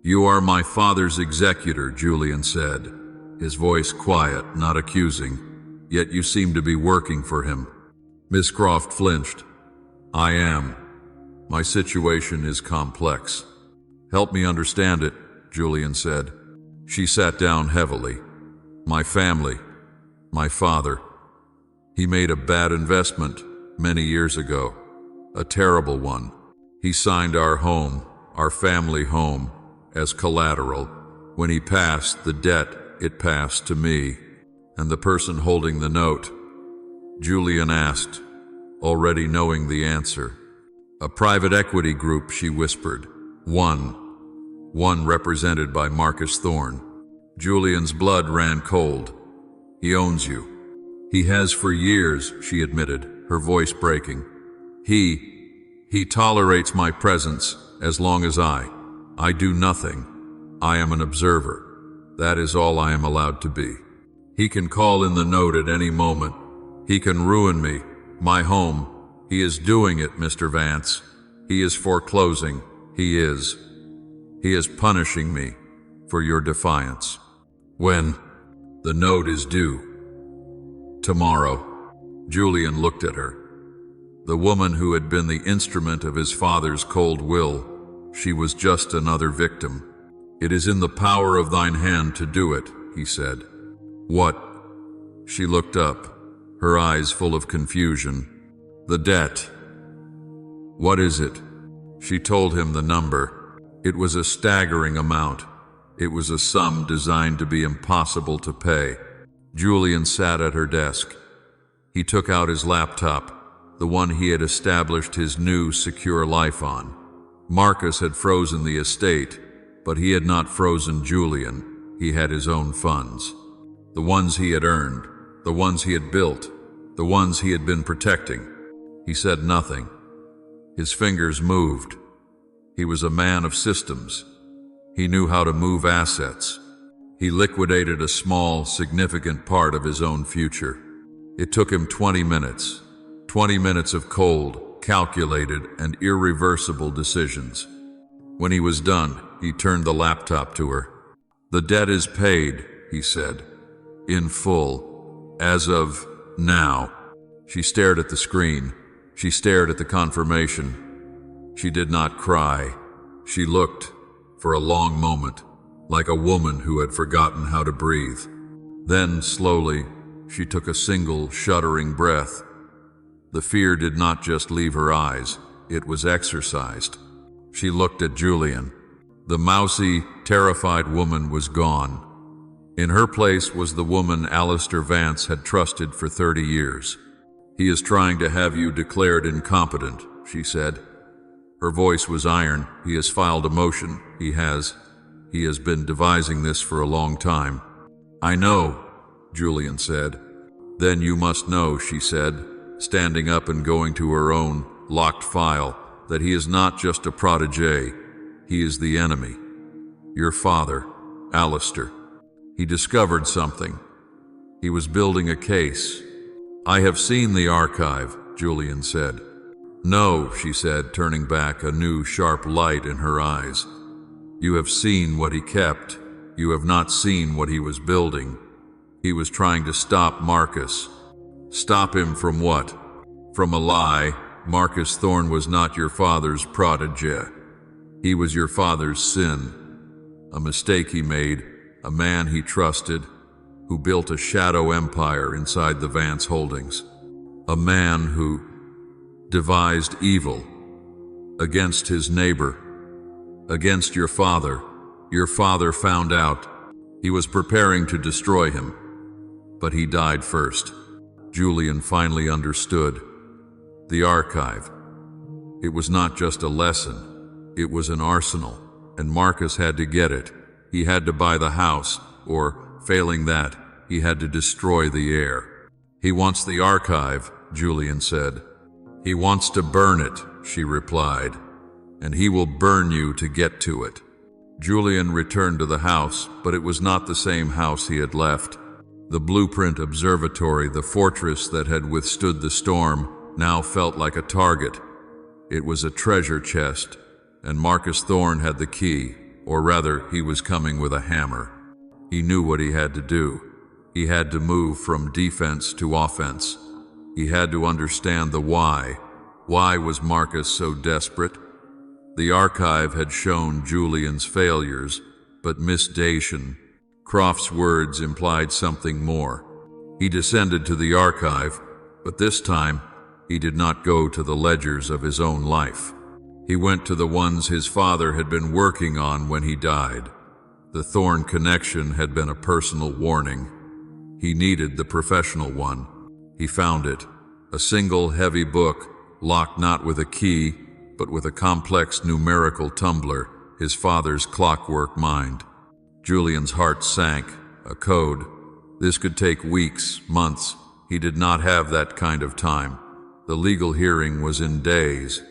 "You are my father's executor," Julian said, his voice quiet, not accusing. "Yet you seem to be working for him." Miss Croft flinched. "I am. My situation is complex." "Help me understand it," Julian said. She sat down heavily. "My family, my father. He made a bad investment many years ago, a terrible one. He signed our home, our family home, as collateral. When he passed the debt, it passed to me, and the person holding the note." Julian asked, already knowing the answer. "A private equity group," she whispered. One represented by Marcus Thorne. Julian's blood ran cold. "He owns you." "He has for years," she admitted, her voice breaking. He tolerates my presence as long as I do nothing. I am an observer. That is all I am allowed to be. He can call in the note at any moment. He can ruin me, my home. He is doing it, Mr. Vance. He is foreclosing. He is punishing me for your defiance. When the note is due. Tomorrow." Julian looked at her. The woman who had been the instrument of his father's cold will, she was just another victim. "It is in the power of thine hand to do it," he said. "What?" She looked up, her eyes full of confusion. "The debt. What is it?" She told him the number. It was a staggering amount. It was a sum designed to be impossible to pay. Julian sat at her desk. He took out his laptop, the one he had established his new, secure life on. Marcus had frozen the estate, but he had not frozen Julian. He had his own funds. The ones he had earned, the ones he had built, the ones he had been protecting. He said nothing. His fingers moved. He was a man of systems. He knew how to move assets. He liquidated a small, significant part of his own future. It took him 20 minutes. 20 minutes of cold, calculated, and irreversible decisions. When he was done, he turned the laptop to her. "The debt is paid," he said. "In full. As of now." She stared at the screen. She stared at the confirmation. She did not cry. She looked. for a long moment, like a woman who had forgotten how to breathe. Then, slowly, she took a single, shuddering breath. The fear did not just leave her eyes, it was exorcised. She looked at Julian. The mousy, terrified woman was gone. In her place was the woman Alistair Vance had trusted for 30 years. "He is trying to have you declared incompetent," she said. Her voice was iron. "He has filed a motion. He has been devising this for a long time." "I know," Julian said. "Then you must know," she said, standing up and going to her own locked file, "that he is not just a protégé. He is the enemy. Your father, Alistair. He discovered something. He was building a case." "I have seen the archive," Julian said. "No," she said, turning back, a new sharp light in her eyes. "You have seen what he kept. You have not seen what he was building. He was trying to stop Marcus." "Stop him from what?" "From a lie. Marcus Thorne was not your father's protégé. He was your father's sin. A mistake he made, a man he trusted, who built a shadow empire inside the Vance holdings. A man who devised evil against his neighbor, against your father. Your father found out. He was preparing to destroy him, but he died first." Julian finally understood. The archive. It was not just a lesson. It was an arsenal, and Marcus had to get it. He had to buy the house, or, failing that, he had to destroy the heir. "He wants the archive," Julian said. "He wants to burn it," she replied, "and he will burn you to get to it." Julian returned to the house, but it was not the same house he had left. The blueprint observatory, the fortress that had withstood the storm, now felt like a target. It was a treasure chest, and Marcus Thorne had the key, or rather, he was coming with a hammer. He knew what he had to do. He had to move from defense to offense. He had to understand the why. Why was Marcus so desperate? The archive had shown Julian's failures, but Miss Dacian, Croft's words implied something more. He descended to the archive, but this time he did not go to the ledgers of his own life. He went to the ones his father had been working on when he died. The Thorne connection had been a personal warning. He needed the professional one. He found it, a single heavy book, locked not with a key, but with a complex numerical tumbler, his father's clockwork mind. Julian's heart sank. A code. This could take weeks, months. He did not have that kind of time. The legal hearing was in days.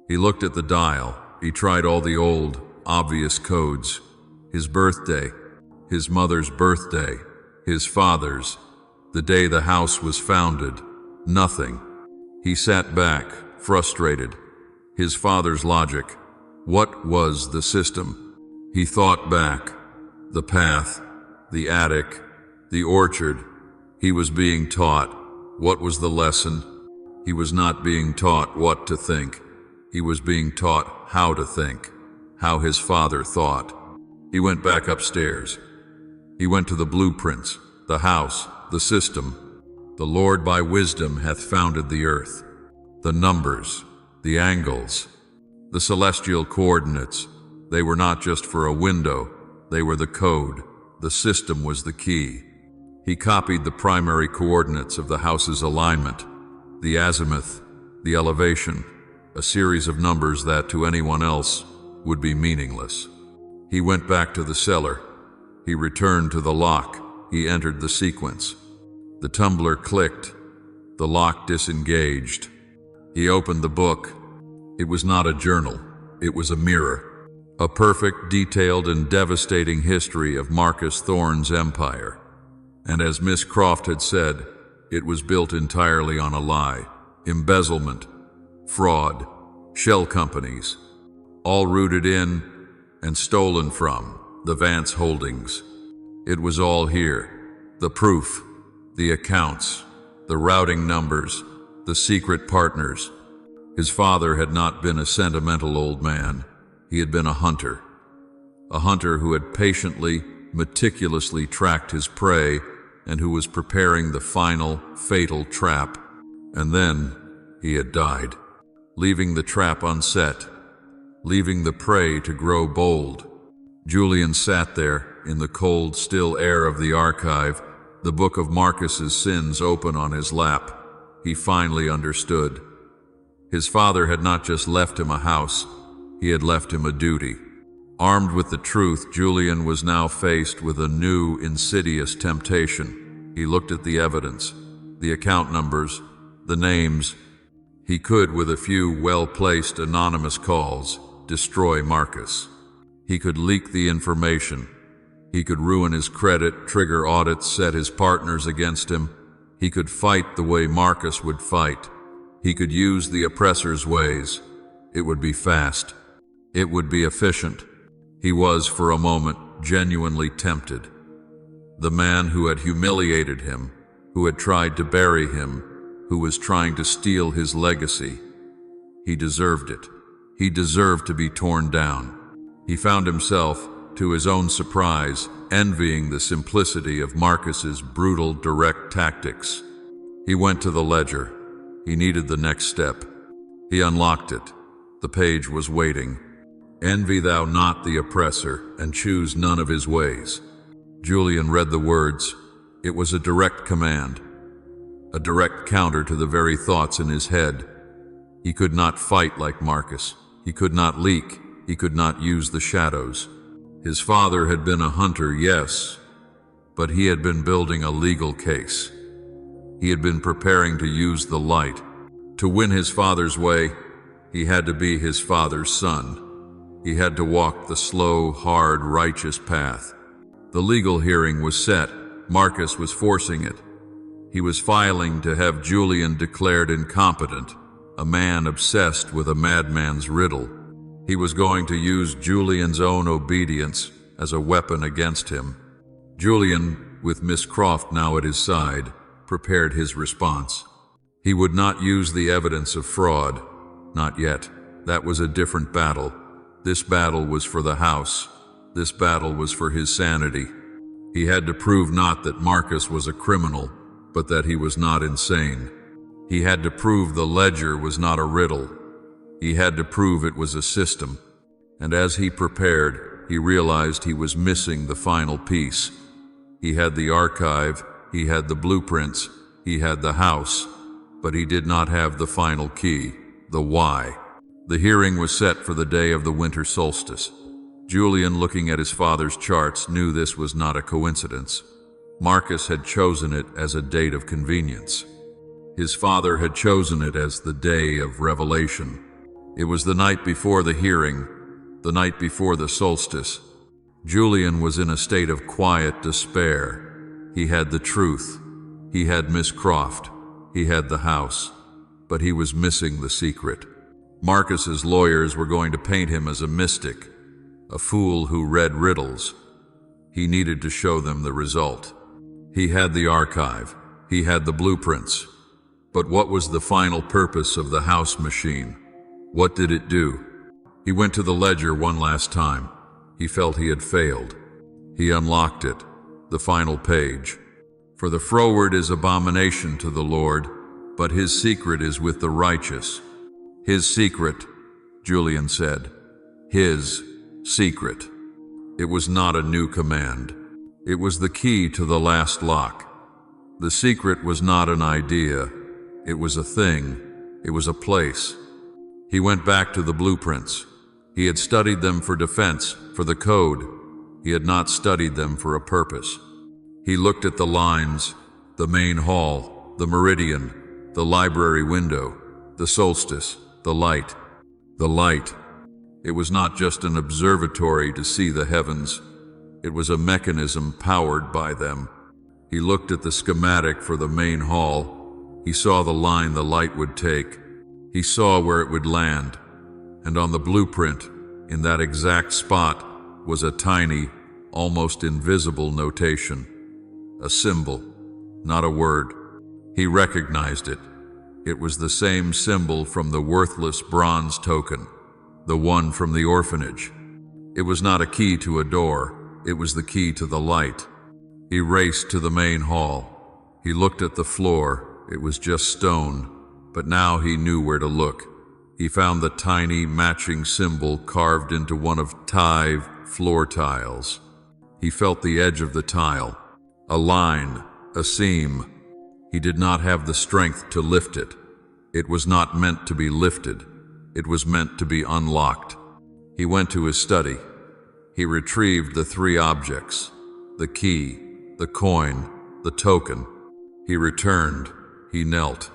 He looked at the dial. He tried all the old, obvious codes. His birthday, his mother's birthday, his father's, the day the house was founded. Nothing. He sat back, frustrated. His father's logic. What was the system? He thought back. The path, the attic, the orchard. He was being taught. What was the lesson? He was not being taught what to think. He was being taught how to think, how his father thought. He went back upstairs. He went to the blueprints, the house, the system. The Lord by wisdom hath founded the earth. The numbers, the angles, the celestial coordinates. They were not just for a window. They were the code. The system was the key. He copied the primary coordinates of the house's alignment, the azimuth, the elevation, a series of numbers that to anyone else would be meaningless. He went back to the cellar. He returned to the lock. He entered the sequence. The tumbler clicked. The lock disengaged. He opened the book. It was not a journal. It was a mirror. A perfect, detailed, and devastating history of Marcus Thorne's empire. And as Miss Croft had said, it was built entirely on a lie. Embezzlement, fraud, shell companies, all rooted in and stolen from the Vance holdings. It was all here. The proof, the accounts, the routing numbers, the secret partners. His father had not been a sentimental old man. He had been a hunter. a hunter who had patiently, meticulously tracked his prey and who was preparing the final, fatal trap. And then he had died, leaving the trap unset, leaving the prey to grow bold. Julian sat there in the cold, still air of the archive, the book of Marcus's sins open on his lap. He finally understood. His father had not just left him a house, he had left him a duty. Armed with the truth, Julian was now faced with a new, insidious temptation. He looked at the evidence, the account numbers, the names. He could, with a few well-placed anonymous calls, destroy Marcus. He could leak the information. He could ruin his credit, trigger audits, set his partners against him. He could fight the way Marcus would fight. He could use the oppressor's ways. It would be fast. It would be efficient. He was, for a moment, genuinely tempted. The man who had humiliated him, who had tried to bury him, who was trying to steal his legacy. He deserved it. He deserved to be torn down. He found himself, to his own surprise, envying the simplicity of Marcus's brutal, direct tactics. He went to the ledger. He needed the next step. He unlocked it. The page was waiting. Envy thou not the oppressor, and choose none of his ways. Julian read the words. It was a direct command, a direct counter to the very thoughts in his head. He could not fight like Marcus. He could not leak. He could not use the shadows. His father had been a hunter, yes, but he had been building a legal case. He had been preparing to use the light. To win his father's way, he had to be his father's son. He had to walk the slow, hard, righteous path. The legal hearing was set. Marcus was forcing it. He was filing to have Julian declared incompetent, a man obsessed with a madman's riddle. He was going to use Julian's own obedience as a weapon against him. Julian, with Miss Croft now at his side, prepared his response. He would not use the evidence of fraud. Not yet. That was a different battle. This battle was for the house. This battle was for his sanity. He had to prove not that Marcus was a criminal, but that he was not insane. He had to prove the ledger was not a riddle. He had to prove it was a system. And as he prepared, he realized he was missing the final piece. He had the archive, he had the blueprints, he had the house, but he did not have the final key, the why. The hearing was set for the day of the winter solstice. Julian, looking at his father's charts, knew this was not a coincidence. Marcus had chosen it as a date of convenience. His father had chosen it as the day of revelation. It was the night before the hearing, the night before the solstice. Julian was in a state of quiet despair. He had the truth. He had Miss Croft. He had the house. But he was missing the secret. Marcus's lawyers were going to paint him as a mystic, a fool who read riddles. He needed to show them the result. He had the archive. He had the blueprints. But what was the final purpose of the house machine? What did it do? He went to the ledger one last time. He felt he had failed. He unlocked it, the final page. For the froward is abomination to the Lord, but his secret is with the righteous. His secret, Julian said. His secret. It was not a new command. It was the key to the last lock. The secret was not an idea. It was a thing. It was a place. He went back to the blueprints. He had studied them for defense, for the code. He had not studied them for a purpose. He looked at the lines, the main hall, the meridian, the library window, the solstice, the light. The light. It was not just an observatory to see the heavens. It was a mechanism powered by them. He looked at the schematic for the main hall. He saw the line the light would take. He saw where it would land. And on the blueprint, in that exact spot, was a tiny, almost invisible notation. A symbol, not a word. He recognized it. It was the same symbol from the worthless bronze token, the one from the orphanage. It was not a key to a door, it was the key to the light. He raced to the main hall. He looked at the floor. It was just stone, but now he knew where to look. He found the tiny matching symbol carved into one of five floor tiles. He felt the edge of the tile, a line, a seam. He did not have the strength to lift it. It was not meant to be lifted. It was meant to be unlocked. He went to his study. He retrieved the three objects, the key, the coin, the token. He returned. He knelt.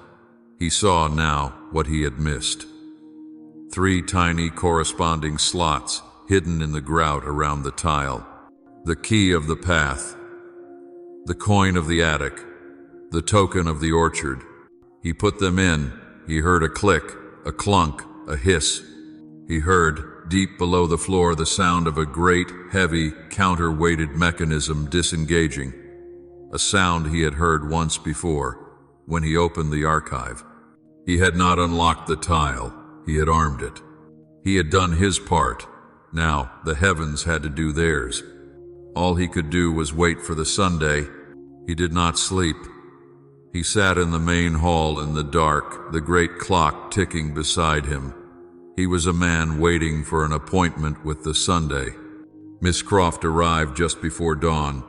He saw now what he had missed. Three tiny corresponding slots hidden in the grout around the tile. The key of the path, the coin of the attic, the token of the orchard. He put them in. He heard a click, a clunk, a hiss. He heard, deep below the floor, the sound of a great, heavy, counterweighted mechanism disengaging. A sound he had heard once before, when he opened the archive. He had not unlocked the tile. He had armed it. He had done his part. Now the heavens had to do theirs. All he could do was wait for the Sunday. He did not sleep. He sat in the main hall in the dark, the great clock ticking beside him. He was a man waiting for an appointment with the Sunday. Miss Croft arrived just before dawn.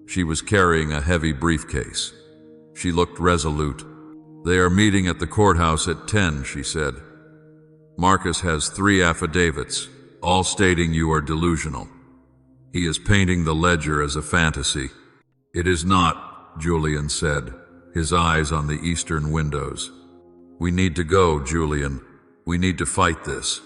She was carrying a heavy briefcase. She looked resolute. "They are meeting at the courthouse at 10, she said. "Marcus has 3 affidavits, all stating you are delusional. He is painting the ledger as a fantasy." "It is not," Julian said, his eyes on the eastern windows. "We need to go, Julian. We need to fight this."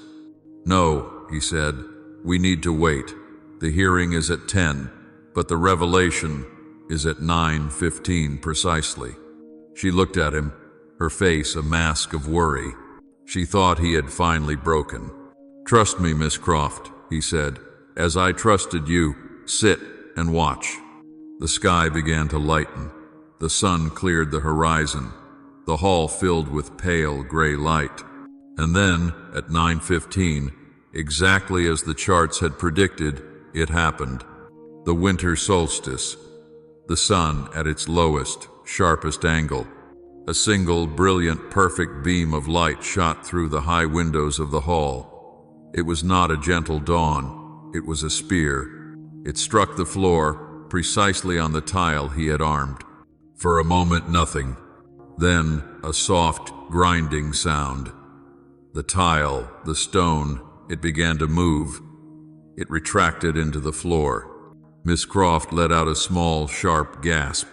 "No," he said, "we need to wait. The hearing is at 10, but the revelation is at 9:15 precisely." She looked at him, her face a mask of worry. She thought he had finally broken. "Trust me, Miss Croft," he said. "As I trusted you, sit and watch." The sky began to lighten. The sun cleared the horizon. The hall filled with pale gray light. And then, at 9:15, exactly as the charts had predicted, it happened. The winter solstice. The sun at its lowest, sharpest angle. A single, brilliant, perfect beam of light shot through the high windows of the hall. It was not a gentle dawn. It was a spear. It struck the floor, precisely on the tile he had armed. For a moment, nothing. Then, a soft, grinding sound. The tile, the stone, it began to move. It retracted into the floor. Miss Croft let out a small, sharp gasp.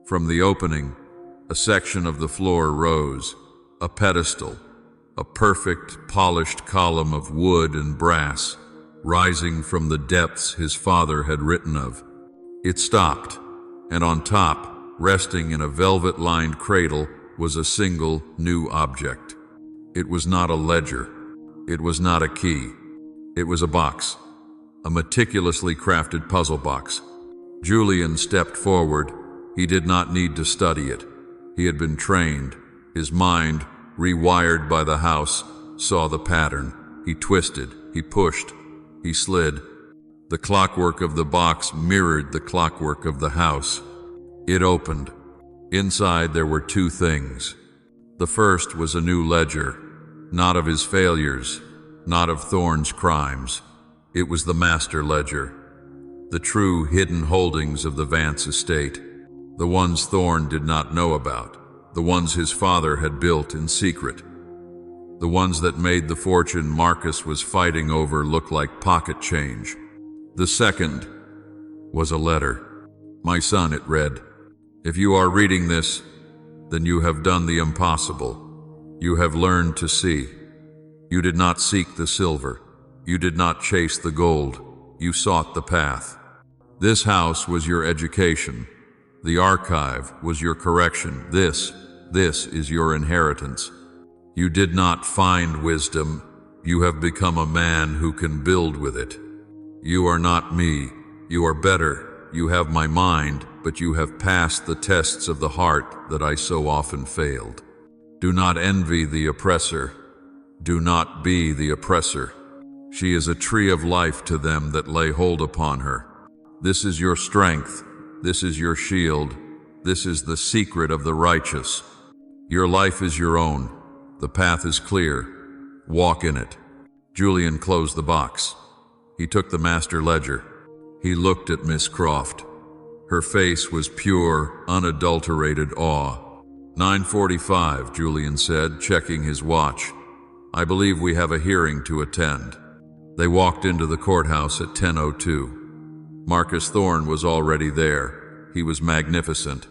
From the opening, a section of the floor rose, a pedestal, a perfect, polished column of wood and brass, rising from the depths his father had written of. It stopped, and on top, resting in a velvet-lined cradle, was a single new object. It was not a ledger. It was not a key. It was a box, a meticulously crafted puzzle box. Julian stepped forward. He did not need to study it. He had been trained. His mind, rewired by the house, saw the pattern. He twisted, he pushed, he slid. The clockwork of the box mirrored the clockwork of the house. It opened. Inside there were 2 things. The first was a new ledger, not of his failures, not of Thorne's crimes. It was the master ledger, the true hidden holdings of the Vance estate, the ones Thorne did not know about, the ones his father had built in secret, the ones that made the fortune Marcus was fighting over look like pocket change. The second was a letter. "My son," it read, "if you are reading this, then you have done the impossible. You have learned to see. You did not seek the silver. You did not chase the gold. You sought the path. This house was your education. The archive was your correction. This is your inheritance. You did not find wisdom. You have become a man who can build with it. You are not me. You are better. You have my mind, but you have passed the tests of the heart that I so often failed. Do not envy the oppressor. Do not be the oppressor. She is a tree of life to them that lay hold upon her. This is your strength. This is your shield. This is the secret of the righteous. Your life is your own. The path is clear. Walk in it. Julian closed the box. He took the master ledger. He looked at Miss Croft. Her face was pure, unadulterated awe. 9:45, Julian said, checking his watch. I believe we have a hearing to attend. They walked into the courthouse at 10:02. Marcus Thorne was already there. He was magnificent.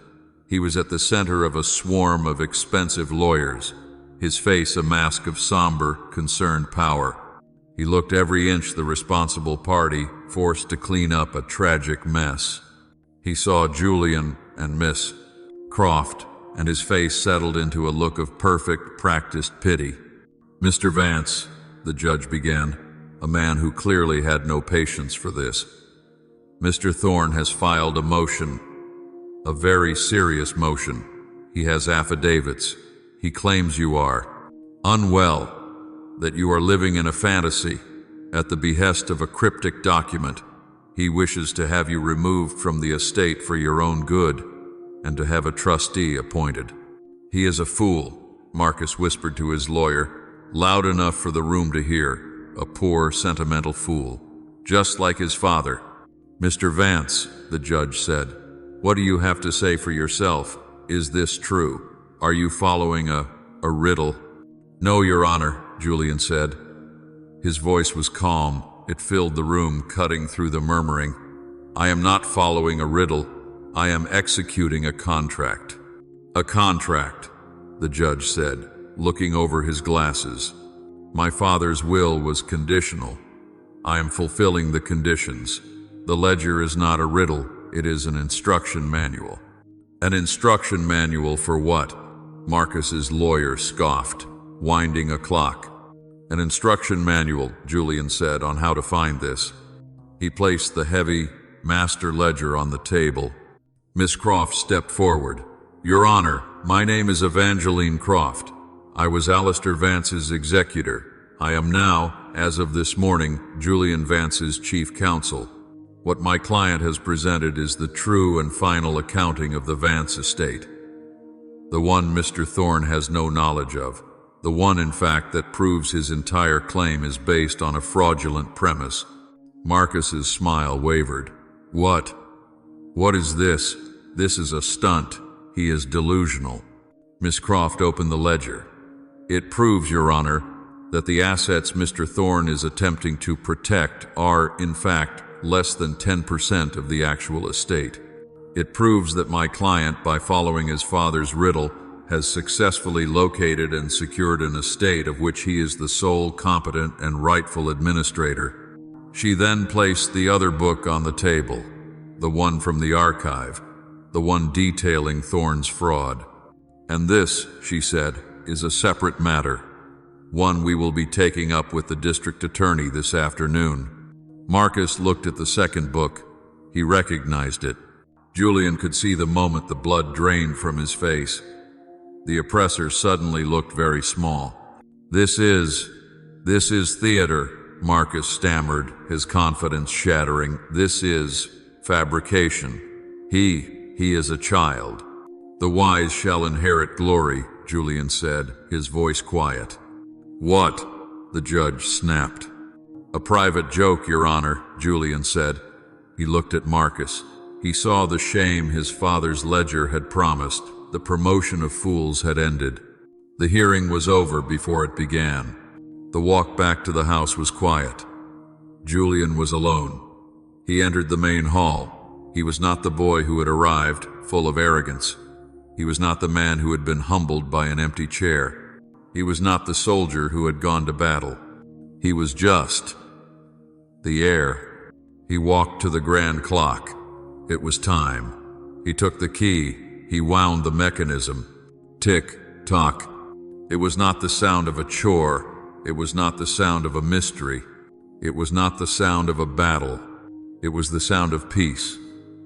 He was at the center of a swarm of expensive lawyers, his face a mask of somber, concerned power. He looked every inch the responsible party, forced to clean up a tragic mess. He saw Julian and Miss Croft, and his face settled into a look of perfect, practiced pity. Mr. Vance, the judge began, a man who clearly had no patience for this. Mr. Thorne has filed a motion, a very serious motion. He has affidavits. He claims you are unwell, that you are living in a fantasy. At the behest of a cryptic document, he wishes to have you removed from the estate for your own good, and to have a trustee appointed. He is a fool, Marcus whispered to his lawyer, loud enough for the room to hear. A poor, sentimental fool, just like his father. Mr. Vance, the judge said, what do you have to say for yourself? Is this true? Are you following a riddle? No, Your Honor, Julian said. His voice was calm. It filled the room, cutting through the murmuring. I am not following a riddle. I am executing a contract. A contract, the judge said, looking over his glasses. My father's will was conditional. I am fulfilling the conditions. The ledger is not a riddle, it is an instruction manual. An instruction manual for what? Marcus's lawyer scoffed, winding a clock. An instruction manual, Julian said, on how to find this. He placed the heavy master ledger on the table. Miss Croft stepped forward. Your Honor, my name is Evangeline Croft. I was Alistair Vance's executor. I am now, as of this morning, Julian Vance's chief counsel. What my client has presented is the true and final accounting of the Vance estate. The one Mr. Thorne has no knowledge of. The one, in fact, that proves his entire claim is based on a fraudulent premise. Marcus's smile wavered. What? What is this? This is a stunt. He is delusional. Miss Croft opened the ledger. It proves, Your Honor, that the assets Mr. Thorne is attempting to protect are, in fact, less than 10% of the actual estate. It proves that my client, by following his father's riddle, has successfully located and secured an estate of which he is the sole competent and rightful administrator. She then placed the other book on the table, the one from the archive, the one detailing Thorne's fraud. And this, she said, is a separate matter, one we will be taking up with the district attorney this afternoon. Marcus looked at the second book. He recognized it. Julian could see the moment the blood drained from his face. The oppressor suddenly looked very small. This is theater, Marcus stammered, his confidence shattering. This is fabrication. He is a child. The wise shall inherit glory, Julian said, his voice quiet. What? The judge snapped. A private joke, Your Honor, Julian said. He looked at Marcus. He saw the shame his father's ledger had promised. The promotion of fools had ended. The hearing was over before it began. The walk back to the house was quiet. Julian was alone. He entered the main hall. He was not the boy who had arrived, full of arrogance. He was not the man who had been humbled by an empty chair. He was not the soldier who had gone to battle. He was just the heir. He walked to the grand clock. It was time. He took the key. He wound the mechanism. Tick, tock. It was not the sound of a chore. It was not the sound of a mystery. It was not the sound of a battle. It was the sound of peace.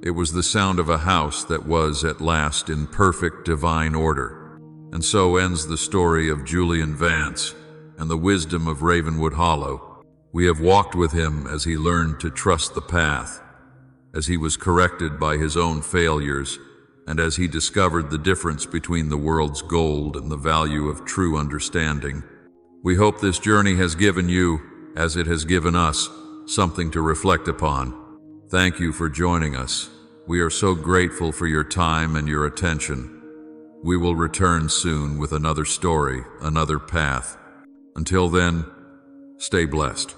It was the sound of a house that was at last in perfect divine order. And so ends the story of Julian Vance and the wisdom of Ravenwood Hollow. We have walked with him as he learned to trust the path, as he was corrected by his own failures, and as he discovered the difference between the world's gold and the value of true understanding. We hope this journey has given you, as it has given us, something to reflect upon. Thank you for joining us. We are so grateful for your time and your attention. We will return soon with another story, another path. Until then, stay blessed.